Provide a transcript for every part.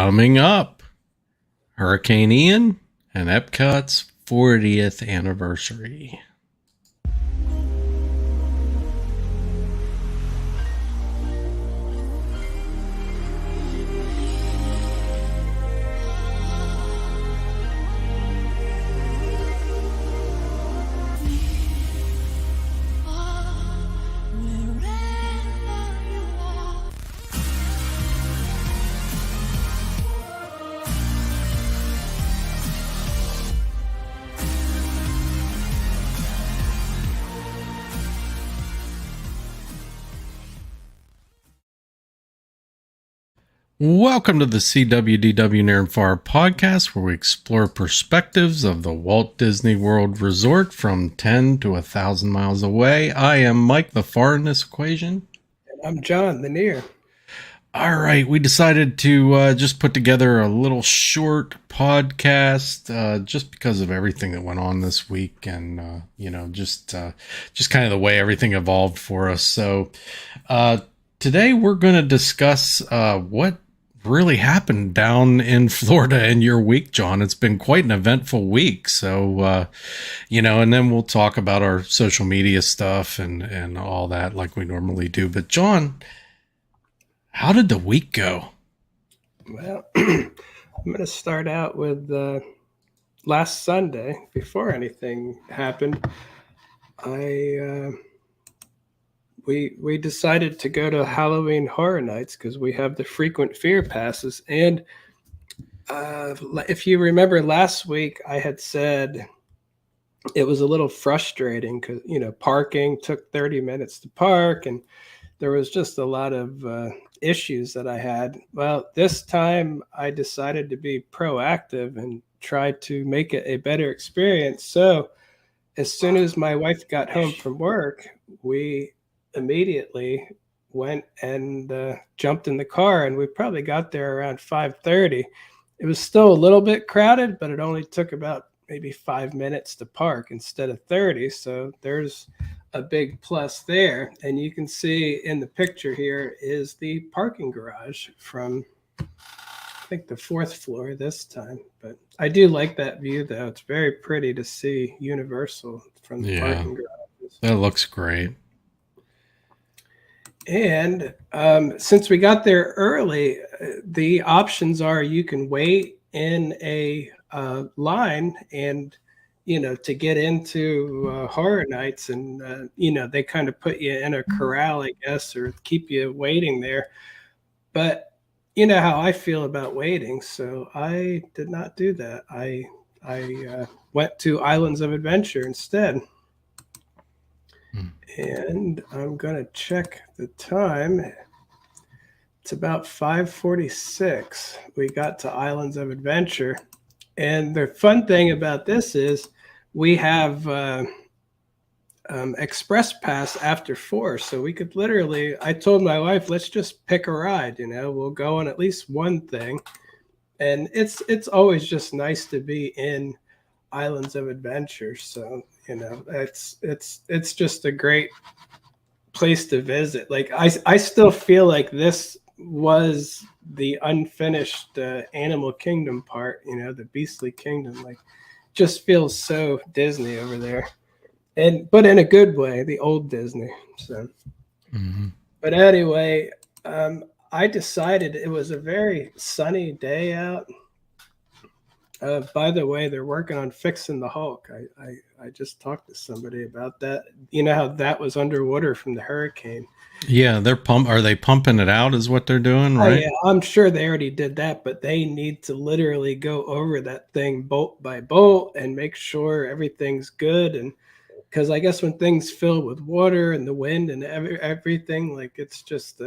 Coming up, Hurricane Ian and Epcot's 40th anniversary. Welcome to the SeeWDW Near and Far podcast, where we explore perspectives of the Walt Disney World Resort from 10 to 1,000 miles away. I am Mike, the far in this equation. And I'm John, the near. All right, we decided to just put together a little short podcast just because of everything that went on this week, and just kind of the way everything evolved for us. So today we're going to discuss what really happened down in Florida in your week, John. It's been quite an eventful week. So, and then we'll talk about our social media stuff and all that like we normally do. But John, how did the week go? Well, I'm going to start out with last Sunday, before anything happened. We decided to go to Halloween Horror Nights because we have the frequent fear passes. And if you remember last week, I had said it was a little frustrating because, parking took 30 minutes to park, and there was just a lot of issues that I had. Well, this time I decided to be proactive and try to make it a better experience. So as soon as my wife got home from work, we immediately went and jumped in the car, and we probably got there around 5:30. It was still a little bit crowded, but it only took about maybe 5 minutes to park instead of 30. So there's a big plus there. And you can see in the picture here is the parking garage from, I think, the 4th floor this time. But I do like that view, though. It's very pretty to see Universal from the parking garages. That looks great. And since we got there early, the options are you can wait in a line and, to get into Horror Nights, and, they kind of put you in a corral, I guess, or keep you waiting there. But you know how I feel about waiting, so I did not do that. I went to Islands of Adventure instead. And I'm going to check the time. It's about 5:46. We got to Islands of Adventure. And the fun thing about this is we have Express Pass after 4. So we could literally, I told my wife, let's just pick a ride. We'll go on at least one thing. And it's always just nice to be in Islands of Adventure. So it's just a great place to visit. Like I still feel like this was the unfinished Animal Kingdom part, the Beastly Kingdom. Like, just feels so Disney over there, but in a good way, the old Disney. So, But anyway, I decided it was a very sunny day out. By the way, they're working on fixing the Hulk. I just talked to somebody about that. You know how that was underwater from the hurricane. Yeah, are they pumping it out is what they're doing, right? Oh, yeah, I'm sure they already did that, but they need to literally go over that thing bolt by bolt and make sure everything's good. And because I guess when things fill with water and the wind and everything, like, it's just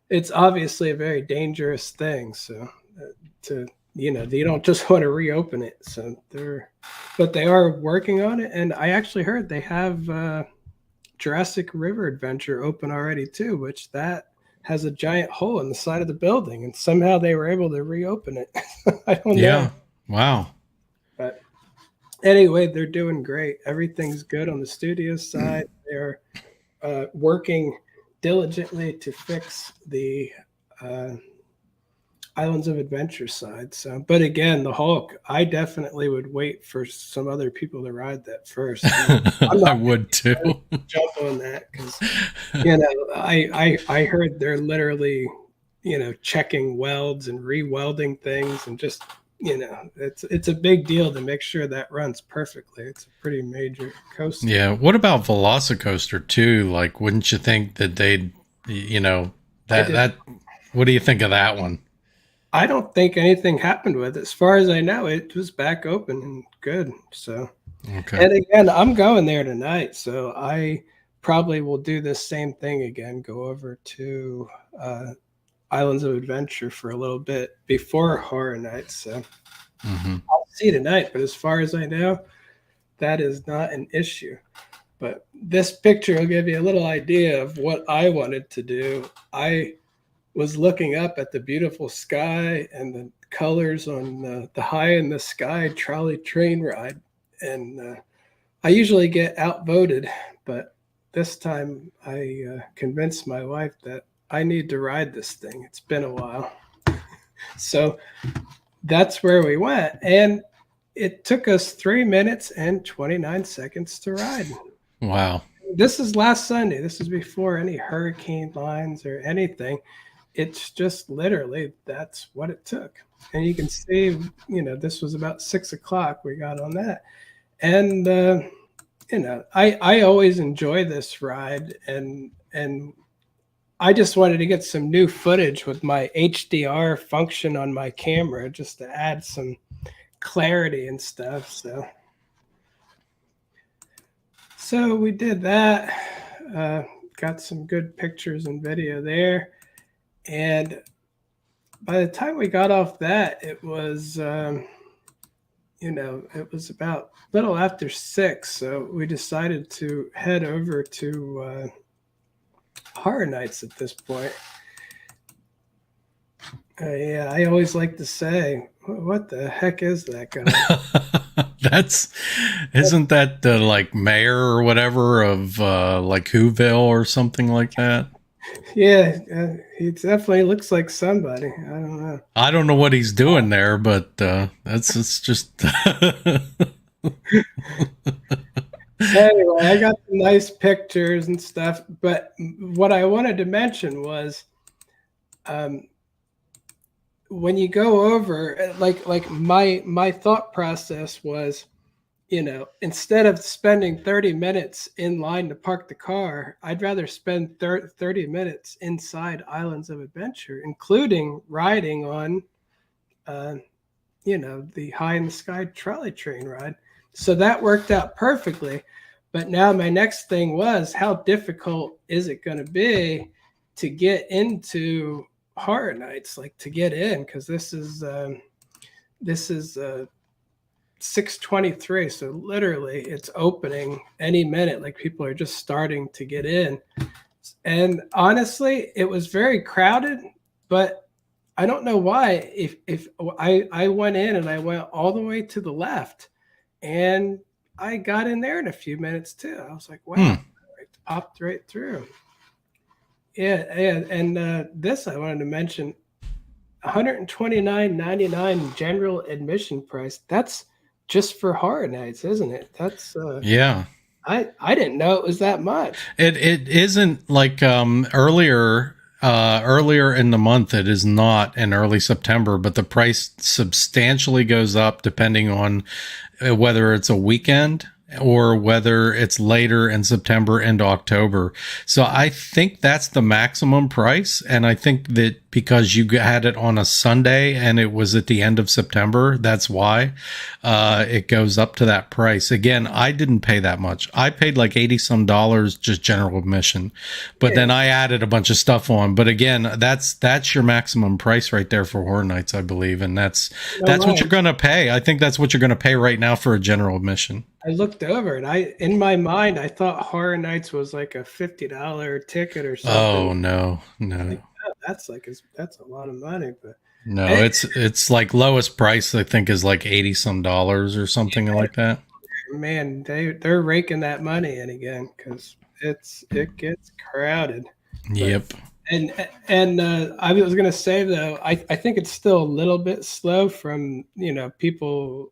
it's obviously a very dangerous thing. So you don't just want to reopen it. So they are working on it. And I actually heard they have Jurassic River Adventure open already too, which that has a giant hole in the side of the building, and somehow they were able to reopen it. I don't know. Yeah. Wow. But anyway, they're doing great. Everything's good on the studio side. They're working diligently to fix the Islands of Adventure side. So, but again, the Hulk, I definitely would wait for some other people to ride that first. I'm I not would too. going to jump on that because I heard they're literally checking welds and re-welding things and just it's a big deal to make sure that runs perfectly. It's a pretty major coaster. Yeah. What about Velocicoaster too? Like, wouldn't you think that they'd, that what do you think of that one? I don't think anything happened with it. As far as I know, it was back open and good. So, Okay. and again, I'm going there tonight, so I probably will do the same thing again. Go over to Islands of Adventure for a little bit before Horror Nights. So I'll see tonight. But as far as I know, that is not an issue. But this picture will give you a little idea of what I wanted to do. I was looking up at the beautiful sky and the colors on the High in the Sky trolley train ride. And I usually get outvoted, but this time I convinced my wife that I need to ride this thing. It's been a while. So that's where we went. And it took us 3 minutes and 29 seconds to ride. Wow. This is last Sunday. This is before any hurricane lines or anything. It's just literally that's what it took. And you can see, this was about 6 o'clock. We got on that. And, I always enjoy this ride. And I just wanted to get some new footage with my HDR function on my camera just to add some clarity and stuff. So we did that. Got some good pictures and video there. And by the time we got off that, it was, it was about a little after 6. So we decided to head over to Horror Nights at this point. Yeah, I always like to say, what the heck is that guy? Isn't that the like mayor or whatever of like Whoville or something like that? Yeah, he definitely looks like somebody. I don't know. I don't know what he's doing there, but it's just. Anyway, I got some nice pictures and stuff, but what I wanted to mention was, when you go over, like my thought process was, instead of spending 30 minutes in line to park the car, I'd rather spend 30 minutes inside Islands of Adventure, including riding on, the High in the Sky trolley train ride. So that worked out perfectly. But now my next thing was, how difficult is it going to be to get into Horror Nights, like to get in? Because this is 6:23, so literally it's opening any minute. Like people are just starting to get in, and honestly, it was very crowded. But I don't know why. If I went in and I went all the way to the left, and I got in there in a few minutes too. I was like, wow, it popped right through. Yeah, and this I wanted to mention, $129.99 general admission price. That's just for Horror Nights, isn't it? That's yeah. I didn't know it was that much. It isn't like earlier in the month. It is not in early September, but the price substantially goes up depending on whether it's a weekend or whether it's later in September into October. So I think that's the maximum price. And I think that because you had it on a Sunday and it was at the end of September, that's why it goes up to that price. Again, I didn't pay that much. I paid like $80 some just general admission, but then I added a bunch of stuff on. But again, that's your maximum price right there for Horror Nights, I believe. And that's what you're going to pay. I think that's what you're going to pay right now for a general admission. I looked over it. In my mind, I thought Horror Nights was like a $50 ticket or something. Oh, no. Like, oh, that's a lot of money. But no, it's like lowest price I think is like $80 some or something like that. Man, they're raking that money in again because it gets crowded. Yep. And I was going to say though, I think it's still a little bit slow from people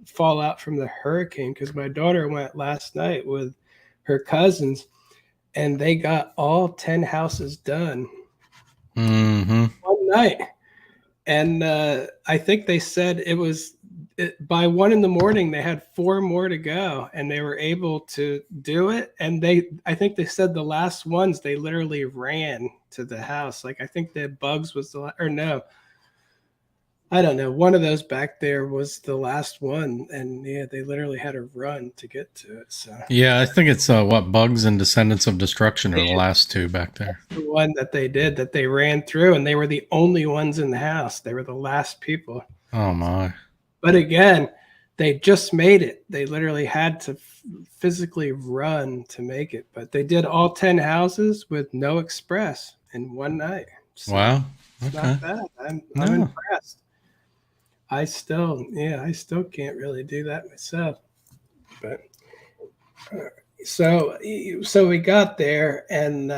fallout from the hurricane, because my daughter went last night with her cousins, and they got all 10 houses done one night. And I think they said by 1 a.m. they had 4 more to go, and they were able to do it. And I think they said the last ones they literally ran to the house. Like I think the Bugs was or no, I don't know. One of those back there was the last one, and yeah, they literally had to run to get to it. So Yeah, I think it's Bugs and Descendants of Destruction are the last two back there. The one that they ran through, and they were the only ones in the house. They were the last people. Oh my. But again, they just made it. They literally had to physically run to make it. But they did all 10 houses with no express in one night. So wow. it's Okay. not bad. I'm impressed. I still can't really do that myself. But so we got there, and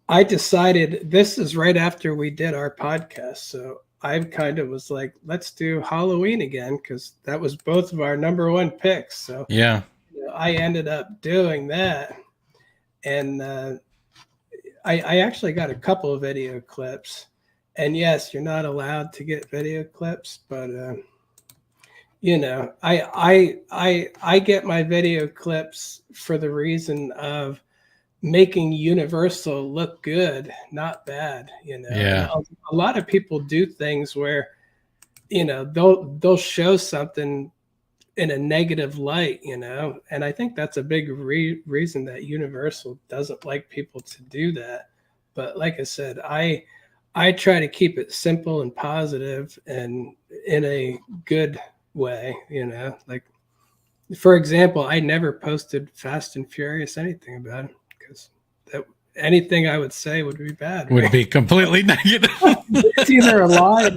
I decided, this is right after we did our podcast. So I kind of was like, let's do Halloween again, because that was both of our number one picks. So yeah, I ended up doing that. And I actually got a couple of video clips. And yes, you're not allowed to get video clips, but I get my video clips for the reason of making Universal look good, not bad. Yeah. And a lot of people do things where they'll show something in a negative light, and I think that's a big reason that Universal doesn't like people to do that. But like I said, I try to keep it simple and positive and in a good way. Like, for example, I never posted Fast and Furious anything about it, because anything I would say would be bad. Would be completely negative. It's either a lie.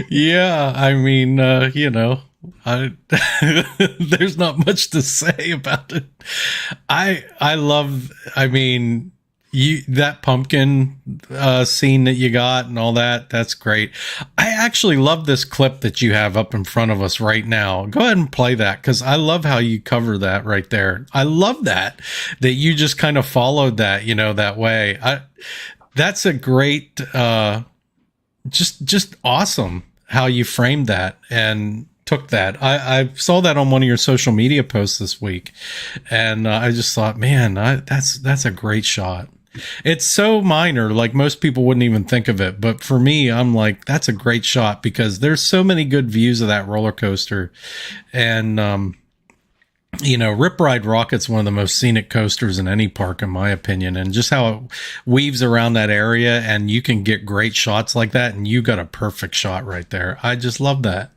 Yeah, I mean, there's not much to say about it. I love. I mean, that pumpkin scene that you got and all that. That's great. I actually love this clip that you have up in front of us right now. Go ahead and play that, because I love how you cover that right there. I love that you just kind of followed that, that way. That's a great, just awesome how you framed that and took that. I saw that on one of your social media posts this week, and I just thought, man, that's a great shot. It's so minor, like most people wouldn't even think of it, but for me, I'm like, that's a great shot, because there's so many good views of that roller coaster. And Rip Ride Rocket's one of the most scenic coasters in any park, in my opinion, and just how it weaves around that area, and you can get great shots like that, and you got a perfect shot right there. I just love that.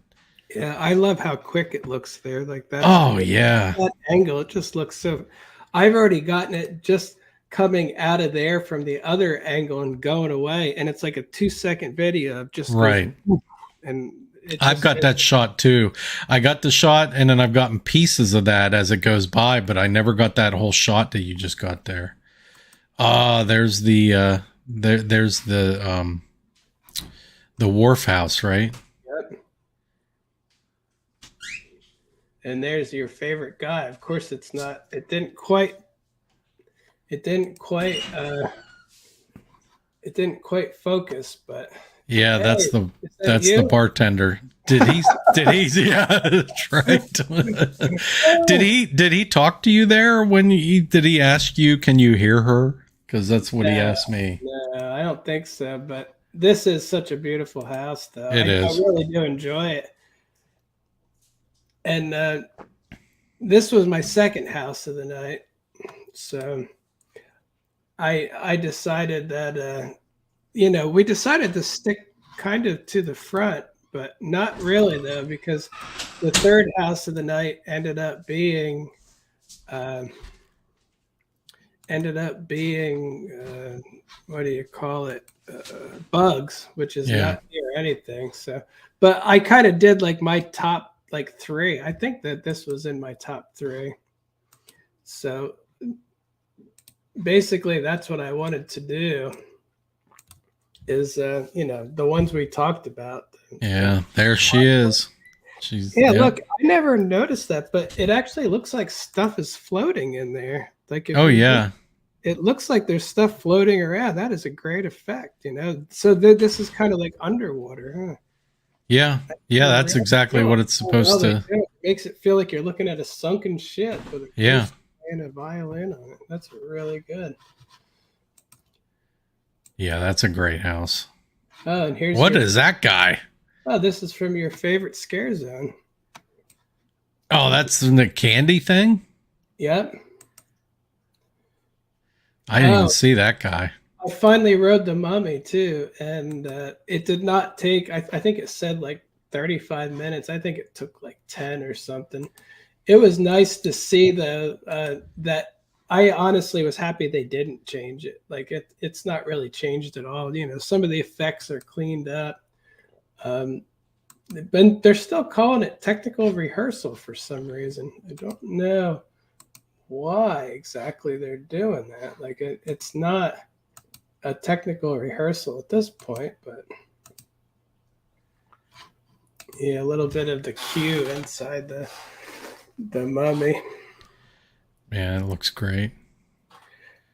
Yeah, I love how quick it looks there, like that. Oh yeah, that angle, it just looks so. I've already gotten it just coming out of there from the other angle and going away, and it's like a 2-second video of just right. And I've got that shot too. I got the shot, and then I've gotten pieces of that as it goes by, but I never got that whole shot that you just got there. There's the there's the wharf house, right? Yep. And there's your favorite guy. Of course, it didn't quite focus, but yeah, hey, that's the bartender. Did he yeah, that's right. did he talk to you there did he ask you, can you hear her? Because that's what he asked me. No, I don't think so, but this is such a beautiful house, though. It is. I really do enjoy it. And this was my second house of the night. So I decided that, we decided to stick kind of to the front, but not really, though, because the third house of the night ended up being what do you call it? Bugs, which is not near anything. So, but I kind of did like my top like 3. I think that this was in my top 3. So basically that's what I wanted to do. Is the ones we talked about. Yeah, there she is. She's Yeah, yep. look, I never noticed that, but it actually looks like stuff is floating in there. Like if Oh you look, yeah. it looks like there's stuff floating around. That is a great effect, So this is kind of like underwater, huh? Yeah. Yeah, that's exactly what it's How well supposed they to. do it. It makes it feel like you're looking at a sunken ship with a Yeah. person playing a violin on it. That's really good. Yeah, that's a great house. Oh, and here's What your. is that guy? Oh, this is from your favorite scare zone. Oh, that's the candy thing? Yep. I didn't even Oh, see that guy. I finally rode the Mummy too, and it did not take. I think it said like 35 minutes. I think it took like 10 or something. It was nice to see that. I honestly was happy they didn't change it. Like it's not really changed at all. Some of the effects are cleaned up. Um, but they're still calling it technical rehearsal for some reason. I don't know why exactly they're doing that. Like it's not a technical rehearsal at this point, but yeah, a little bit of the cue inside the Mummy. Man, it looks great.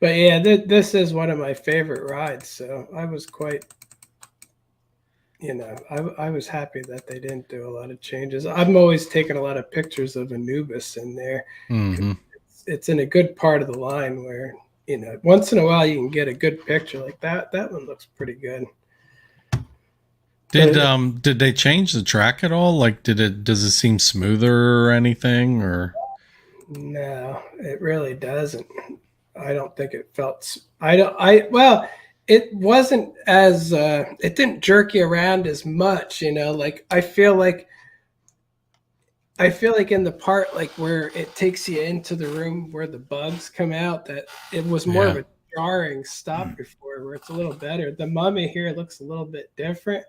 But yeah, this is one of my favorite rides, so I was quite, I was happy that they didn't do a lot of changes. I'm always taking a lot of pictures of Anubis in there. Mm-hmm. It's in a good part of the line where once in a while you can get a good picture like that. That one looks pretty good. Did they change the track at all? Like does it seem smoother or anything or No, it really doesn't. I don't think it felt. I don't. Well, it wasn't as. It didn't jerk you around as much. Like I feel like in the part like where it takes you into the room where the bugs come out, that it was more of yeah. a jarring stop before, where it's a little better. The Mummy here looks a little bit different,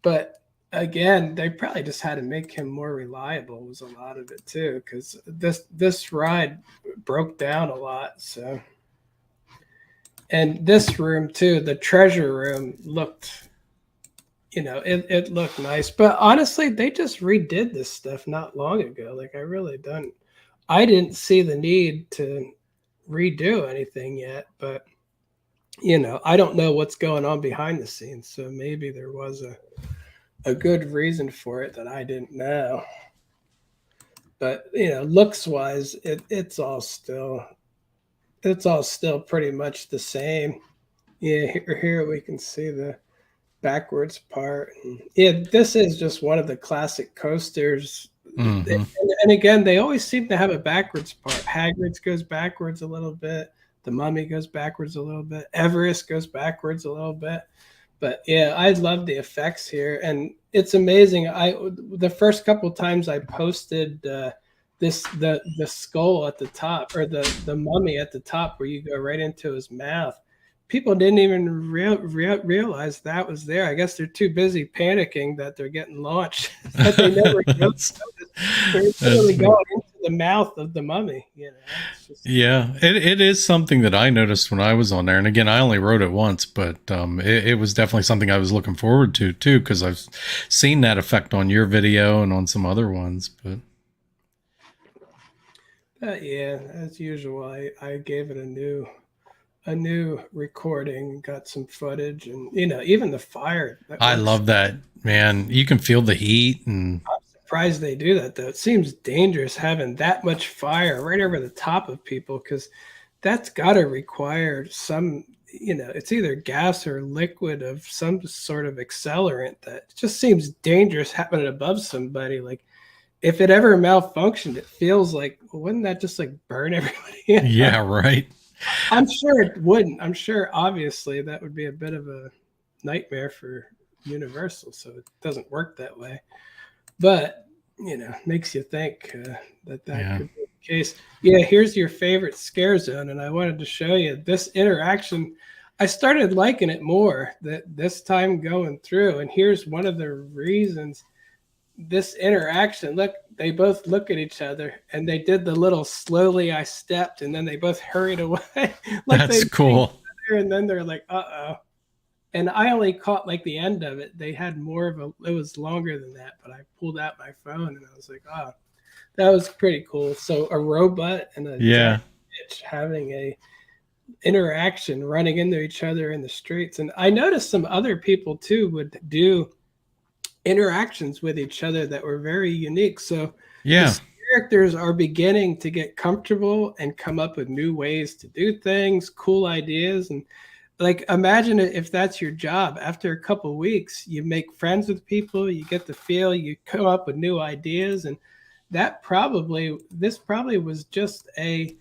but again, they probably just had to make him more reliable. Was a lot of it too, because this ride broke down a lot. So, and this room too, the treasure room looked, it looked nice. But honestly, they just redid this stuff not long ago. Like I didn't see the need to redo anything yet. But I don't know what's going on behind the scenes. So maybe there was a good reason for it that I didn't know. But looks wise, it's all still pretty much the same. Yeah, here we can see the backwards part. And yeah, this is just one of the classic coasters. Mm-hmm. And again, they always seem to have a backwards part. Hagrid's goes backwards a little bit. The Mummy goes backwards a little bit. Everest goes backwards a little bit. But yeah, I love the effects here, and it's amazing. The first couple of times I posted the skull at the top, or the Mummy at the top, where you go right into his mouth. People didn't even realize that was there. I guess they're too busy panicking that they're getting launched that they never noticed. They're literally going into the mouth of the Mummy. Yeah, it is something that I noticed when I was on there. And again, I only wrote it once, but it was definitely something I was looking forward to too, because I've seen that effect on your video and on some other ones. But yeah, as usual, I gave it a new recording, got some footage, and even the fire. I love that, man. You can feel the heat, and I'm surprised they do that though. It seems dangerous having that much fire right over the top of people, because that's got to require some. It's either gas or liquid of some sort of accelerant. That just seems dangerous having it above somebody. Like if it ever malfunctioned, it feels like, well, wouldn't that just like burn everybody? yeah, right. I'm sure it wouldn't. I'm sure, obviously, that would be a bit of a nightmare for Universal, so it doesn't work that way. But makes you think that Yeah. could be the case. Yeah, here's your favorite scare zone, and I wanted to show you this interaction. I started liking it more that this time going through, and here's one of the reasons this interaction. Look, they both look at each other, and they did the little slowly I stepped, and then they both hurried away, like That's they knew each cool. other, and then they're like, "Uh oh." And I only caught like the end of it. They had more of a. It was longer than that, but I pulled out my phone and I was like, "Oh, that was pretty cool." So a robot and a Yeah. giant bitch having a interaction, running into each other in the streets. And I noticed some other people too would do interactions with each other that were very unique. So Yeah. the characters are beginning to get comfortable and come up with new ways to do things, cool ideas. And like, imagine if that's your job. After a couple weeks, you make friends with people, you get the feel, you come up with new ideas. And this probably was just a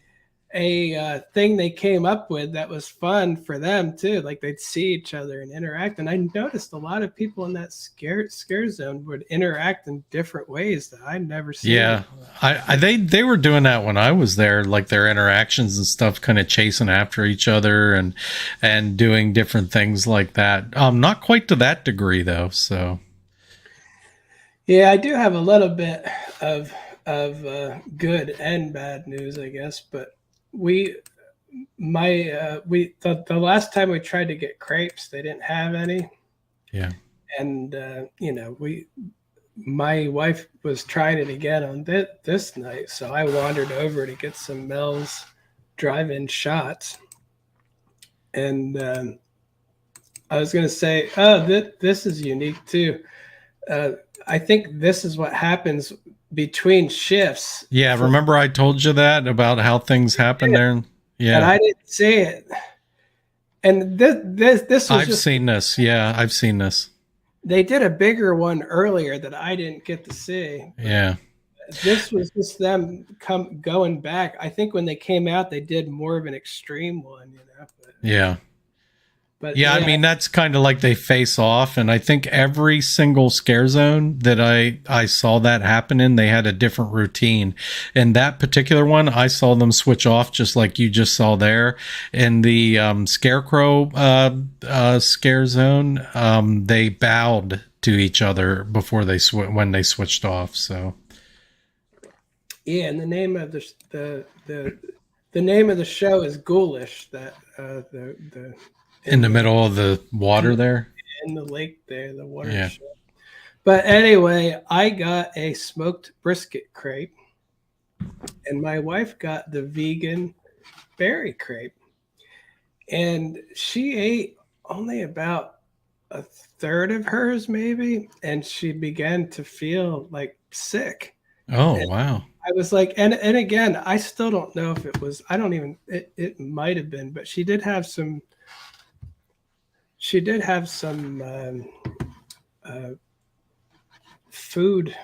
thing they came up with that was fun for them too. Like they'd see each other and interact. And I noticed a lot of people in that scare zone would interact in different ways that I'd never seen. Yeah. They were doing that when I was there, like their interactions and stuff, kind of chasing after each other and doing different things like that. Not quite to that degree though. So Yeah, I do have a little bit of good and bad news, I guess. But we the last time we tried to get crepes, they didn't have any. yeah. And my wife was trying it again on this night, so I wandered over to get some Mel's drive-in shots. And I was going to say, oh, this is unique too. I think this is what happens between shifts. Yeah. Remember I told you that about how things happen there? Yeah. And I didn't see it. And this was I've seen this. Yeah. I've seen this. They did a bigger one earlier that I didn't get to see. Yeah. This was just them going back. I think when they came out, they did more of an extreme one, Yeah. But Yeah, I mean, that's kind of like they face off. And I think every single scare zone that I saw that happen in, they had a different routine. In that particular one, I saw them switch off just like you just saw there. In the Scarecrow scare zone, they bowed to each other before when they switched off. So, yeah, and the name of the name of the show is Ghoulish. That the in the middle of the water there? In the lake there, the water yeah. show. But anyway, I got a smoked brisket crepe, and my wife got the vegan berry crepe. And she ate only about a third of hers, maybe, and she began to feel like sick. Oh, and wow. I was like, and again, I still don't know if it was, it might have been, but she did have some food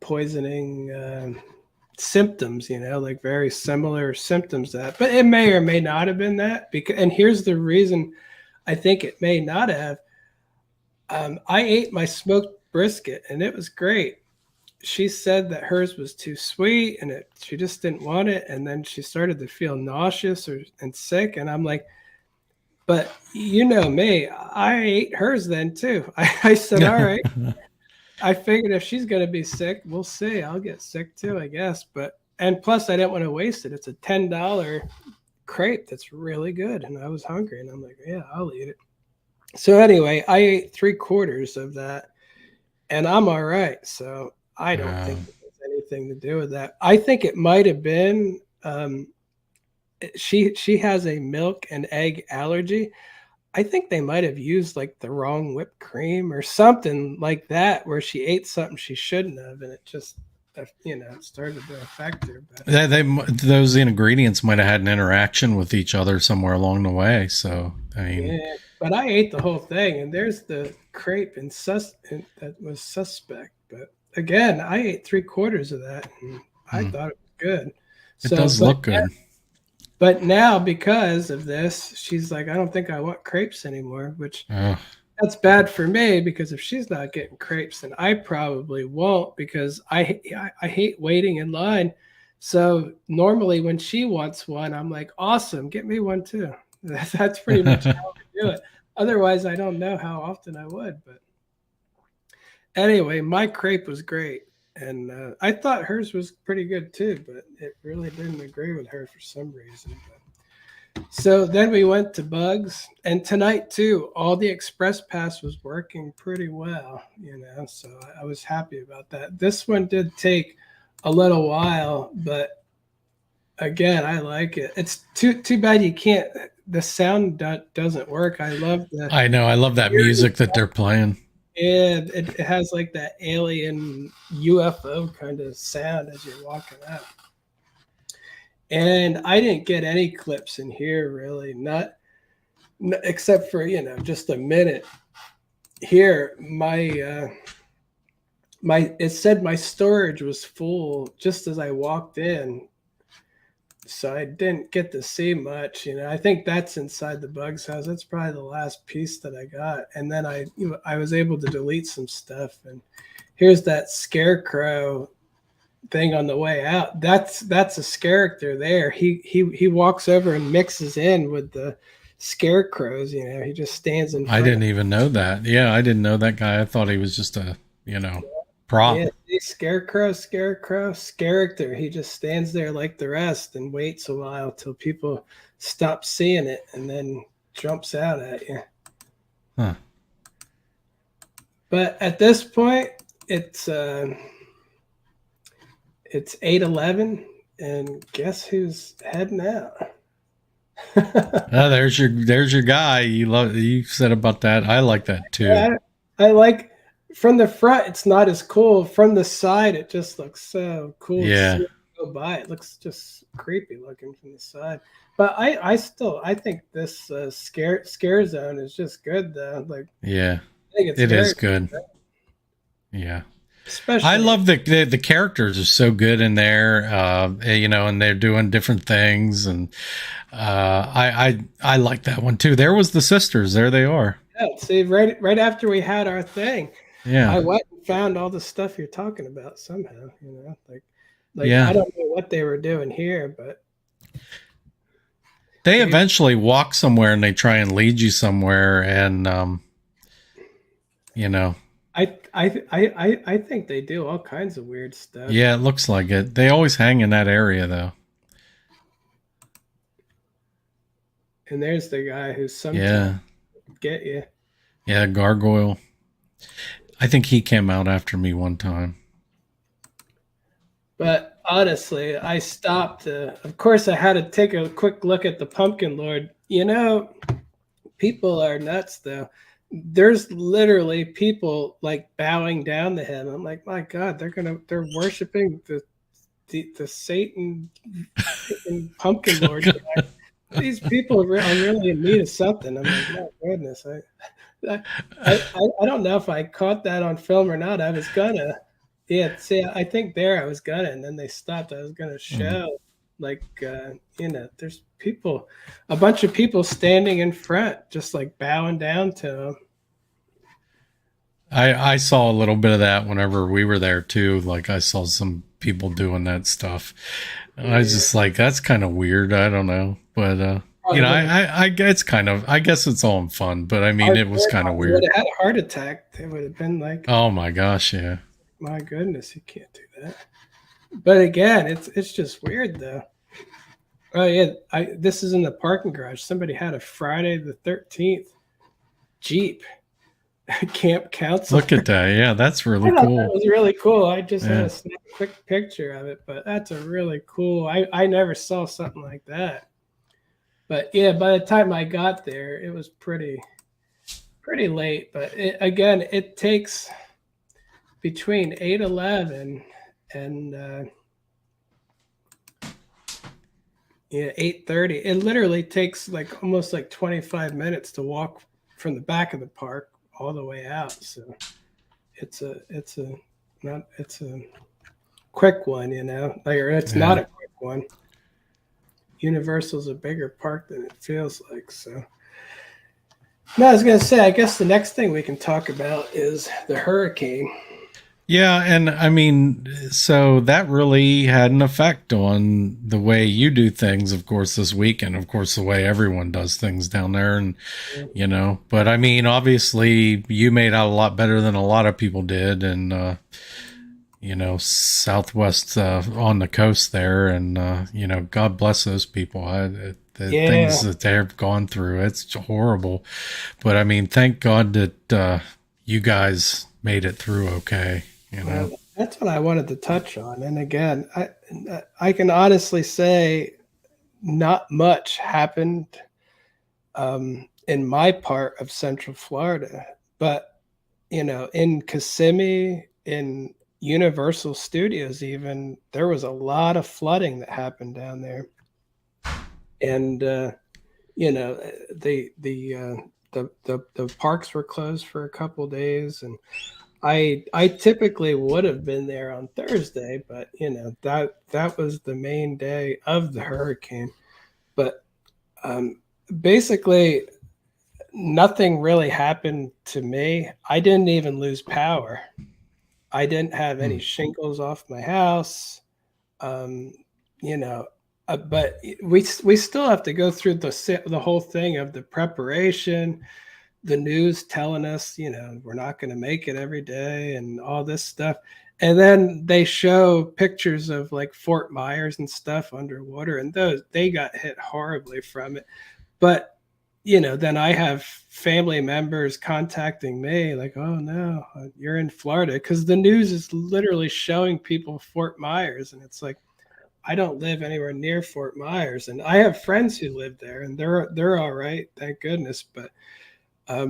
poisoning symptoms, like very similar symptoms that, but it may or may not have been that. And here's the reason I think it may not have. I ate my smoked brisket and it was great. She said that hers was too sweet and she just didn't want it. And then she started to feel nauseous and sick. And I'm like, but you know me, I ate hers then too. I said, all right. I figured if she's going to be sick, we'll see. I'll get sick too, I guess. And plus I didn't want to waste it. It's a $10 crepe that's really good. And I was hungry and I'm like, yeah, I'll eat it. So anyway, I ate 3/4 of that and I'm all right. So I don't think it has anything to do with that. I think it might have been, she has a milk and egg allergy. I think they might have used like the wrong whipped cream or something like that, where she ate something she shouldn't have, and it just, it started to affect her. But those ingredients might have had an interaction with each other somewhere along the way. So I mean, yeah, but I ate the whole thing, and there's the crepe that was suspect. But again, I ate 3/4 of that, and I thought it was good. It does look good. But now, because of this, she's like, I don't think I want crepes anymore, which that's bad for me, because if she's not getting crepes, then I probably won't, because I hate waiting in line. So normally when she wants one, I'm like, awesome, get me one too. That's pretty much how I do it. Otherwise, I don't know how often I would. But Anyway, my crepe was great. And I thought hers was pretty good too, but it really didn't agree with her for some reason. So then we went to Bugs, and tonight too, all the Express Pass was working pretty well, So I was happy about that. This one did take a little while, but again, I like it. It's too bad you can't. The sound doesn't work. I love the. I know. I love that music that they're playing. And it has like that alien UFO kind of sound as you're walking up. And I didn't get any clips in here really, not except for just a minute. Here, it said my storage was full just as I walked in, so I didn't get to see much. I think that's inside the Bugs house. That's probably the last piece that I got, and then I was able to delete some stuff. And here's that scarecrow thing on the way out. That's a character there. He walks over and mixes in with the scarecrows. He just stands in front. I didn't even know that. Yeah, I didn't know that guy. I thought he was just a prop. Yeah, scarecrow character. He just stands there like the rest and waits a while till people stop seeing it and then jumps out at you. Huh. But at this point, it's 8:11, and guess who's heading out? There's your guy. You said about that. I like that too. Yeah, I like from the front. It's not as cool. From the side, it just looks so cool. Yeah. To go by. It looks just creepy looking from the side. But I think this scare zone is just good though. Like, yeah, I think it is good. Yeah. Especially, I love the characters are so good in there, and they're doing different things, and I like that one too. There was the sisters. There they are. Yeah, see, right after we had our thing, yeah, I went and found all the stuff you're talking about somehow. Like yeah. I don't know what they were doing here, but they eventually walk somewhere and they try and lead you somewhere, and I think they do all kinds of weird stuff. Yeah, it looks like it. They always hang in that area, though. And there's the guy who's sometimes get you. Yeah, Gargoyle. I think he came out after me one time. But honestly, I stopped. Of course, I had to take a quick look at the Pumpkin Lord. People are nuts, though. There's literally people like bowing down to him. I'm like, my God, they're worshiping the Satan Pumpkin Lord. These people are really in need of something. I'm like, my goodness. I don't know if I caught that on film or not. I was gonna, see, I think I was gonna, and then they stopped. I was gonna show, there's people, a bunch of people standing in front, just like bowing down to him. I saw a little bit of that whenever we were there too. Like I saw some people doing that stuff. I was just like, that's kind of weird. I don't know, but I guess it's all in fun. But I mean, it was kind of weird. Would have had a heart attack. They would have been like, oh my gosh, yeah. My goodness, you can't do that. But again, it's just weird though. Oh yeah, this is in the parking garage. Somebody had a Friday the 13th Jeep camp council. Look at that. Yeah, that's really cool. That was really cool. I just had a quick picture of it, but that's a really cool. I never saw something like that. But yeah, by the time I got there, it was pretty late. But it takes between 8:11 and 8:30. It literally takes like almost like 25 minutes to walk from the back of the park all the way out. So it's a quick one, it's not a quick one. Universal's a bigger park than it feels like. So no, I was gonna say, I guess the next thing we can talk about is the hurricane. Yeah, and I mean, so that really had an effect on the way you do things, of course, this week, and of course, the way everyone does things down there. And, but I mean, obviously, you made out a lot better than a lot of people did. And, Southwest on the coast there. And, God bless those people. The things Yeah. that they've gone through, it's horrible. But I mean, thank God that you guys made it through okay, you know? Well, that's what I wanted to touch on. And again, I can honestly say not much happened in my part of Central Florida, but in Kissimmee, in Universal Studios, even there was a lot of flooding that happened down there, and you know the parks were closed for a couple days, and I typically would have been there on Thursday, but that was the main day of the hurricane. But um, basically, nothing really happened to me. I didn't even lose power. I didn't have any Hmm. shingles off my house. Um, you know, but we still have to go through the whole thing of the preparation, the news telling us, we're not going to make it every day and all this stuff. And then they show pictures of like Fort Myers and stuff underwater, and they got hit horribly from it. But then I have family members contacting me like, "Oh no, you're in Florida," because the news is literally showing people Fort Myers, and it's like I don't live anywhere near Fort Myers, and I have friends who live there, and they're all right, thank goodness. But a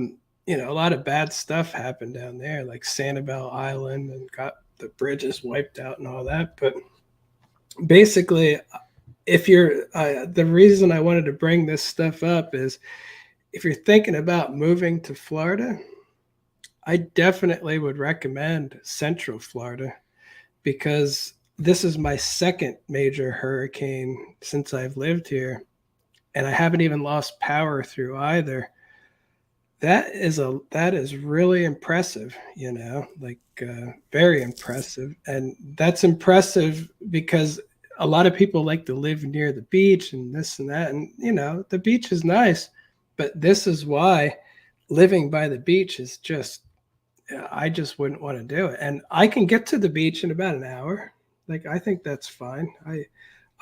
lot of bad stuff happened down there, like Sanibel Island, and got the bridges wiped out and all that. But basically, if you're the reason I wanted to bring this stuff up is if you're thinking about moving to Florida, I definitely would recommend Central Florida because this is my second major hurricane since I've lived here, and I haven't even lost power through either. That is really impressive, like very impressive, and that's impressive because a lot of people like to live near the beach and this and that, and the beach is nice, but this is why living by the beach is just I just wouldn't want to do it. And I can get to the beach in about an hour. Like I think that's fine.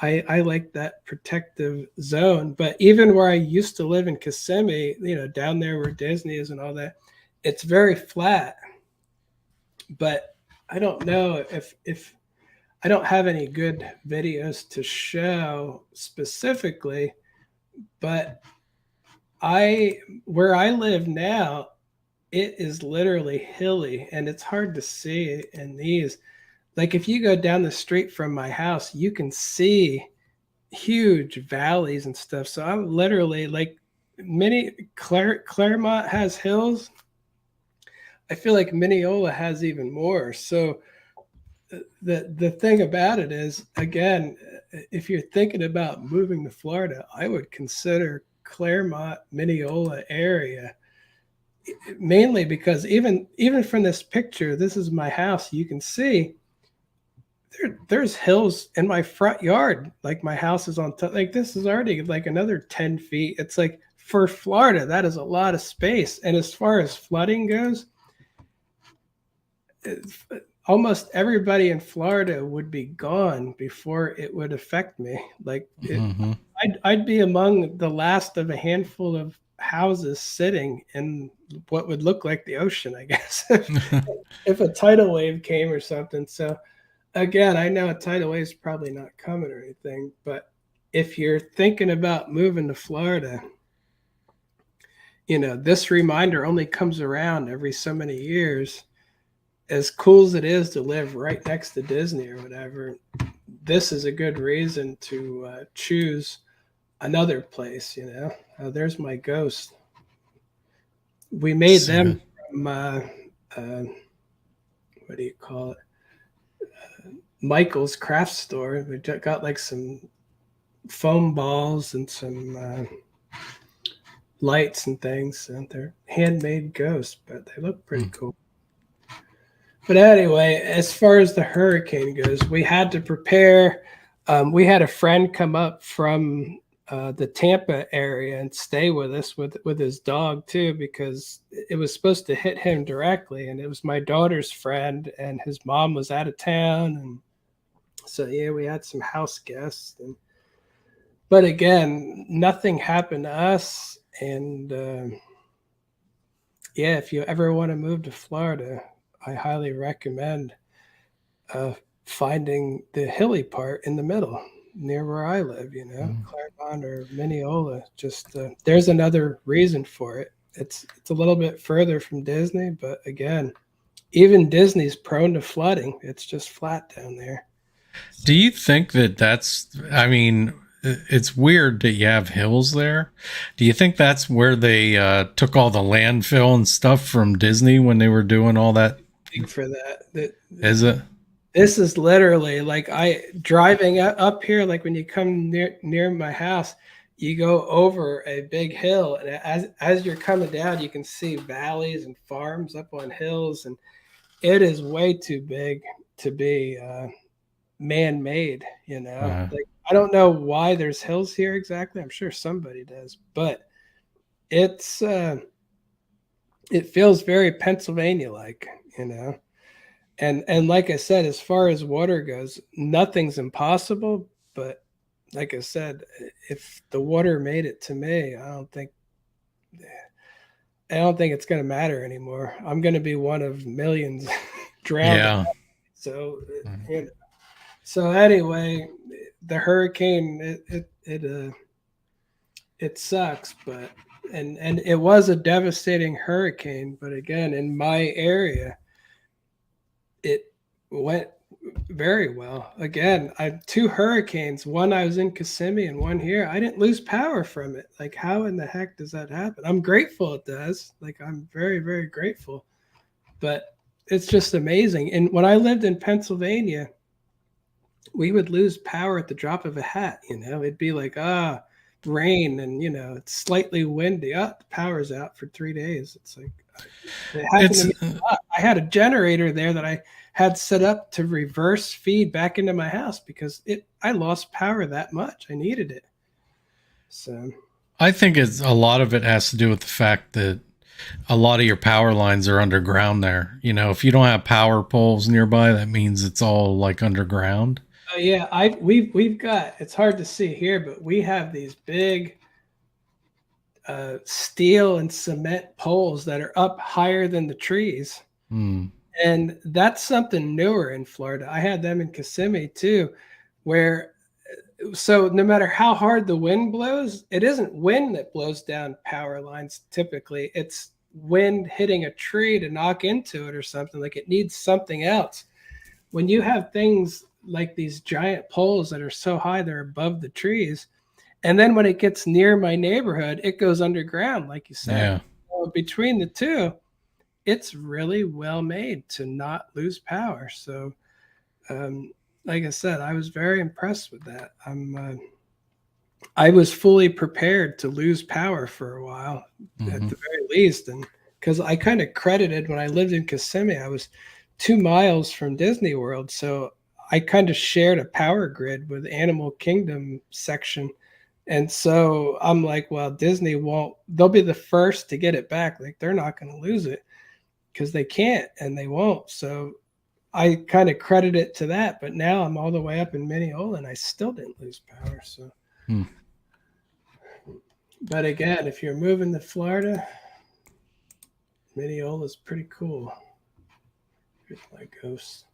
I like that protective zone. But even where I used to live in Kissimmee, down there where Disney is and all that, it's very flat. But I don't know if I don't have any good videos to show specifically, but I where I live now, it is literally hilly and it's hard to see in these. Like if you go down the street from my house, you can see huge valleys and stuff. So I'm literally like Claremont has hills. I feel like Mineola has even more. So the thing about it is, again, if you're thinking about moving to Florida, I would consider Claremont, Mineola area, mainly because even from this picture, this is my house. You can see there's hills in my front yard. Like my house is on top. Like this is already like another 10 feet. It's like for Florida, that is a lot of space. And as far as flooding goes, almost everybody in Florida would be gone before it would affect me. Like Mm-hmm. I'd be among the last of a handful of houses sitting in what would look like the ocean, I guess, if a tidal wave came or something. So again, I know a tidal wave is probably not coming or anything, but if you're thinking about moving to Florida, this reminder only comes around every so many years. As cool as it is to live right next to Disney or whatever, this is a good reason to choose another place. There's my ghost. We made So, them from what do you call it? Michael's craft store. We got like some foam balls and some lights and things, and they're handmade ghosts, but they look pretty mm. cool. But anyway, as far as the hurricane goes, we had to prepare. We had a friend come up from the Tampa area and stay with us with his dog too, because it was supposed to hit him directly, and it was my daughter's friend, and his mom was out of town, and so yeah, we had some house guests. But again, nothing happened to us, and yeah, if you ever want to move to Florida, I highly recommend uh, finding the hilly part in the middle near where I live, Claremont or Mineola. Just there's another reason for it. It's a little bit further from Disney, but again, even Disney's prone to flooding. It's just flat down there. Do you think that I mean, it's weird that you have hills there. Do you think that's where they took all the landfill and stuff from Disney when they were doing all that? Big for that. Is it? This is literally like I driving up here, like when you come near my house, you go over a big hill, and as you're coming down, you can see valleys and farms up on hills, and it is way too big to be man-made. Like I don't know why there's hills here exactly. I'm sure somebody does, but it's it feels very Pennsylvania-like. And like I said, as far as water goes, nothing's impossible. But like I said, if the water made it to me, I don't think it's going to matter anymore. I'm going to be one of millions drowned. Yeah. So, so anyway, the hurricane it sucks, but and it was a devastating hurricane. But again, in my area, it went very well. Again, I had 2 hurricanes. One I was in Kissimmee and one here. I didn't lose power from it. Like, how in the heck does that happen? I'm grateful it does. Like, I'm very, very grateful. But it's just amazing. And when I lived in Pennsylvania, we would lose power at the drop of a hat. It'd be like, rain and, it's slightly windy. The power's out for 3 days. It's like, it happened to me a lot. I had a generator there that I had set up to reverse feed back into my house because I lost power that much. I needed it. So I think a lot of it has to do with the fact that a lot of your power lines are underground there. If you don't have power poles nearby, that means it's all like underground. Yeah, we've got, it's hard to see here, but we have these big steel and cement poles that are up higher than the trees. And that's something newer in Florida. I had them in Kissimmee too, so no matter how hard the wind blows, it isn't wind that blows down power lines typically. It's wind hitting a tree to knock into it or something. Like, it needs something else. When you have things like these giant poles that are so high they're above the trees, and then when it gets near my neighborhood, it goes underground, like you said. Yeah. So between the two, it's really well made to not lose power. So, like I said, I was very impressed with that. I was fully prepared to lose power for a while, at the very least, and because I kind of credited when I lived in Kissimmee, I was 2 miles from Disney World, so I kind of shared a power grid with Animal Kingdom section. And so I'm like, well, Disney they'll be the first to get it back. Like, they're not going to lose it because they can't and they won't. So I kind of credit it to that. But now I'm all the way up in Mineola and I still didn't lose power. So, But again, if you're moving to Florida, Mineola is pretty cool. Here's my ghost.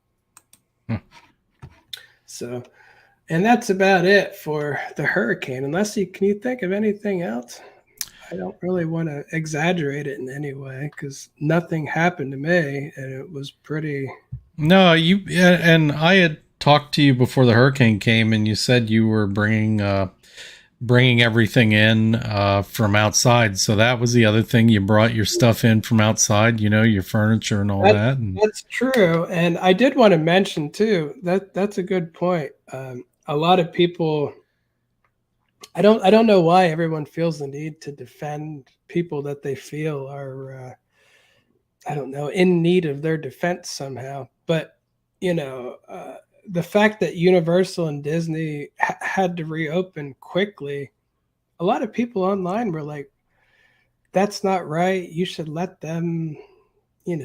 So, and that's about it for the hurricane. Can you think of anything else? I don't really want to exaggerate it in any way because nothing happened to me, and it was pretty. No, and I had talked to you before the hurricane came, and you said you were bringing everything in from outside. So that was the other thing. You brought your stuff in from outside, your furniture and all that. And that's true. And I did want to mention too that's a good point. A lot of people. I don't know why everyone feels the need to defend people that they feel are I don't know, in need of their defense somehow. But, you know, the fact that Universal and Disney had to reopen quickly, a lot of people online were like, that's not right. You should let them,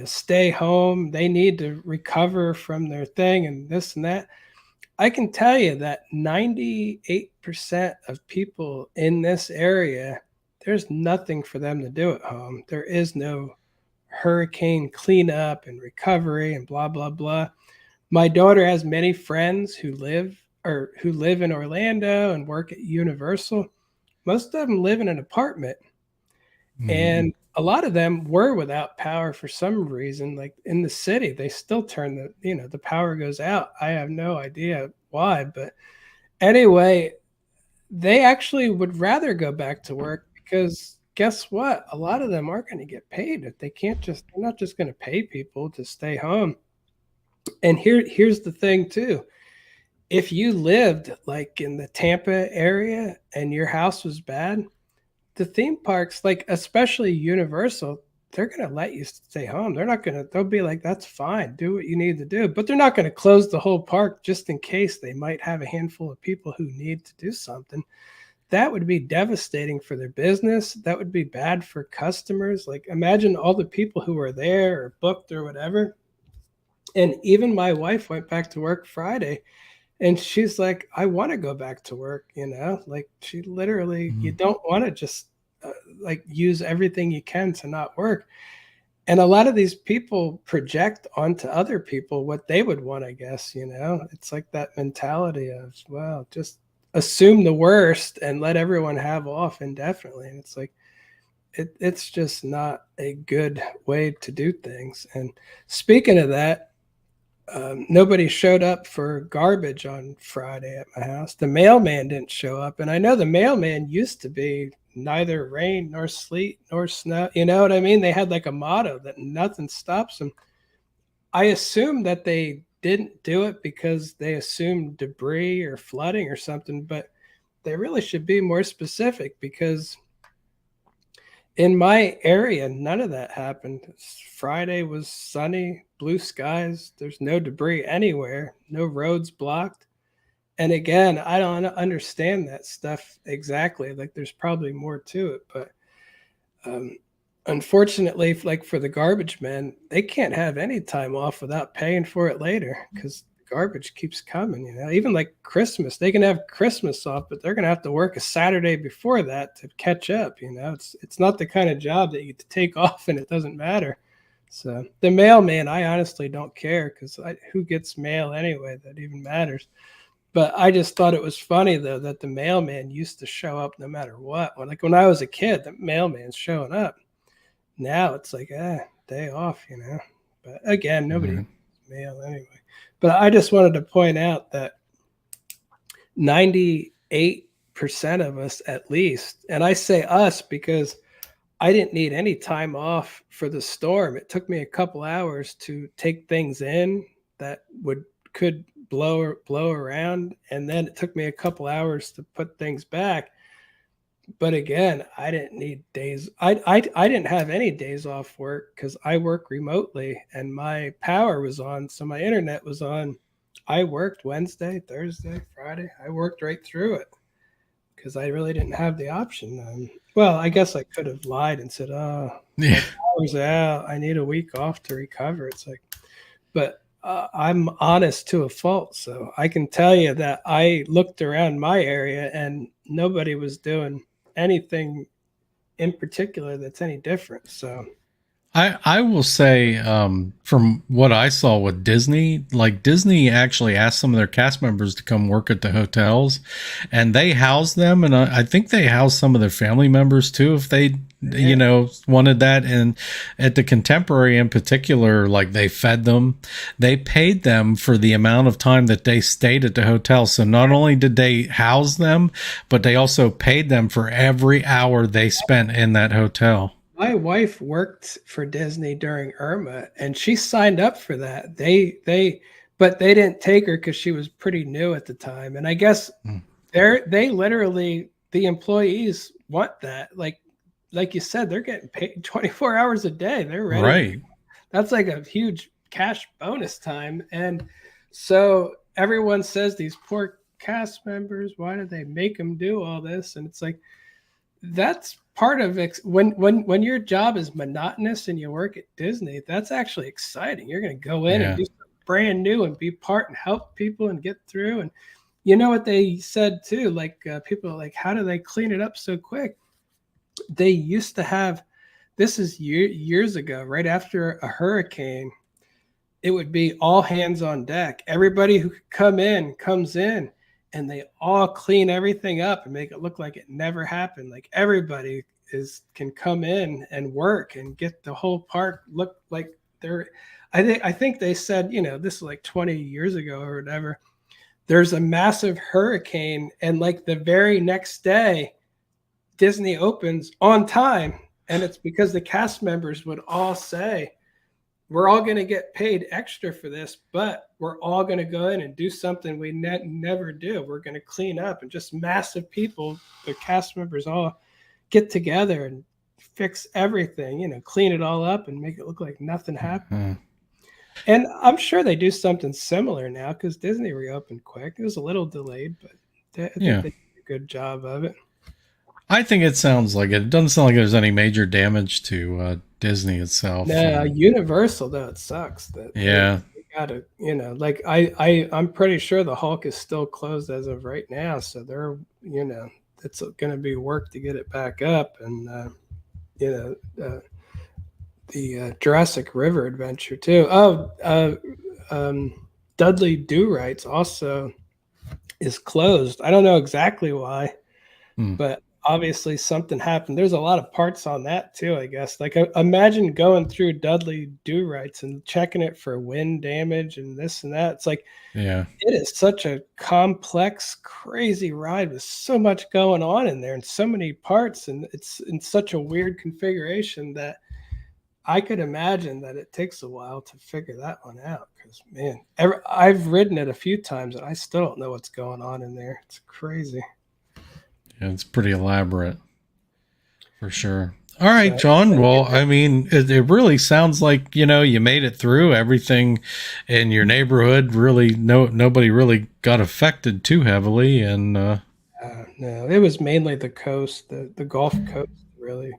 stay home. They need to recover from their thing and this and that. I can tell you that 98% of people in this area, there's nothing for them to do at home. There is no hurricane cleanup and recovery and blah blah blah. My daughter has many friends who live in Orlando and work at Universal. Most of them live in an apartment, and a lot of them were without power for some reason. Like in the city, they still turn the power goes out. I have no idea why, but anyway, they actually would rather go back to work because guess what? A lot of them aren't going to get paid if they're not just going to pay people to stay home. And here's the thing too. If you lived like in the Tampa area and your house was bad, the theme parks, like especially Universal, they're going to let you stay home. They'll be like, that's fine. Do what you need to do. But they're not going to close the whole park just in case they might have a handful of people who need to do something. That would be devastating for their business. That would be bad for customers. Like imagine all the people who were there or booked or whatever. And even my wife went back to work Friday and she's like, I want to go back to work, like she literally, you don't want to just like use everything you can to not work. And a lot of these people project onto other people what they would want, I guess, it's like that mentality of, well, just assume the worst and let everyone have off indefinitely. And it's like, it's just not a good way to do things. And speaking of that, nobody showed up for garbage on Friday at my house. The mailman didn't show up. And I know the mailman used to be neither rain nor sleet nor snow. You know what I mean? They had like a motto that nothing stops them. I assumed that they didn't do it because they assumed debris or flooding or something, but they really should be more specific because in my area, none of that happened. Friday was sunny, blue skies. There's no debris anywhere, no roads blocked. And again, I don't understand that stuff exactly. Like there's probably more to it, but unfortunately, like for the garbage men, they can't have any time off without paying for it later because garbage keeps coming. Even like Christmas, they can have Christmas off, but they're going to have to work a Saturday before that to catch up. It's not the kind of job that you take off and it doesn't matter. So the mailman, I honestly don't care because who gets mail anyway that even matters. But I just thought it was funny though that the mailman used to show up no matter what. When I was a kid, the mailman's showing up. Now it's like, day off, But again, nobody mail anyway. But I just wanted to point out that 98% of us at least, and I say us because I didn't need any time off for the storm. It took me a couple hours to take things in that could blow around, and then it took me a couple hours to put things back. But again, I didn't need days. I didn't have any days off work because I work remotely and my power was on, so my internet was on. I worked Wednesday, Thursday, Friday. I worked right through it because I really didn't have the option. Well, I guess I could have lied and said, "Oh, my power's out. I need a week off to recover." It's like, but I'm honest to a fault, so I can tell you that I looked around my area and nobody was doing anything in particular that's any different. So I will say, from what I saw with Disney, like Disney actually asked some of their cast members to come work at the hotels, and they housed them, and I think they housed some of their family members too, if they, wanted that. And at the Contemporary in particular, like they fed them, they paid them for the amount of time that they stayed at the hotel. So not only did they house them, but they also paid them for every hour they spent in that hotel. my wife worked for Disney during Irma and she signed up for that. But they didn't take her because she was pretty new at the time. And I guess they literally, the employees want that. Like you said, they're getting paid 24 hours a day. They're ready. Right. that's like a huge cash bonus time. And so everyone says these poor cast members, why did they make them do all this? And it's like, that's part of when your job is monotonous and you work at Disney, that's actually exciting. You're going to go in and Yeah. do something brand new and be part and help people and get through. And you know what they said too, like people are like, how do they clean it up so quick? They used to have, this is years ago, right after a hurricane, it would be all hands on deck. Everybody who could come in comes in, and they all clean everything up and make it look like it never happened. Like everybody can come in and work and get the whole park look like they're. I think they said, this is like 20 years ago or whatever. There's a massive hurricane, and like the very next day, Disney opens on time, and it's because the cast members would all say, we're all going to get paid extra for this, but we're all going to go in and do something we never do. We're going to clean up, and just massive people, the cast members all get together and fix everything, clean it all up and make it look like nothing happened. And I'm sure they do something similar now because Disney reopened quick. It was a little delayed, but I think they did a good job of it. I think it sounds like it. It doesn't sound like there's any major damage to Disney itself. No, Universal though, it sucks that Yeah. they gotta, like I'm pretty sure the Hulk is still closed as of right now, so they're, it's going to be work to get it back up, and the Jurassic River Adventure too. Dudley Do Right's also is closed. I don't know exactly why, but obviously something happened. There's a lot of parts on that too, I guess. Like imagine going through Dudley Do Rights and checking it for wind damage and this and that. It's like, yeah, it is such a complex, crazy ride with so much going on in there and so many parts, and it's in such a weird configuration that I could imagine that it takes a while to figure that one out. Because man, I've ridden it a few times and I still don't know what's going on in there. It's crazy. Yeah, it's pretty elaborate for sure. All right, John. Well, I mean, it really sounds like, you made it through everything in your neighborhood. Really, nobody really got affected too heavily. And no, it was mainly the coast, the Gulf Coast, really.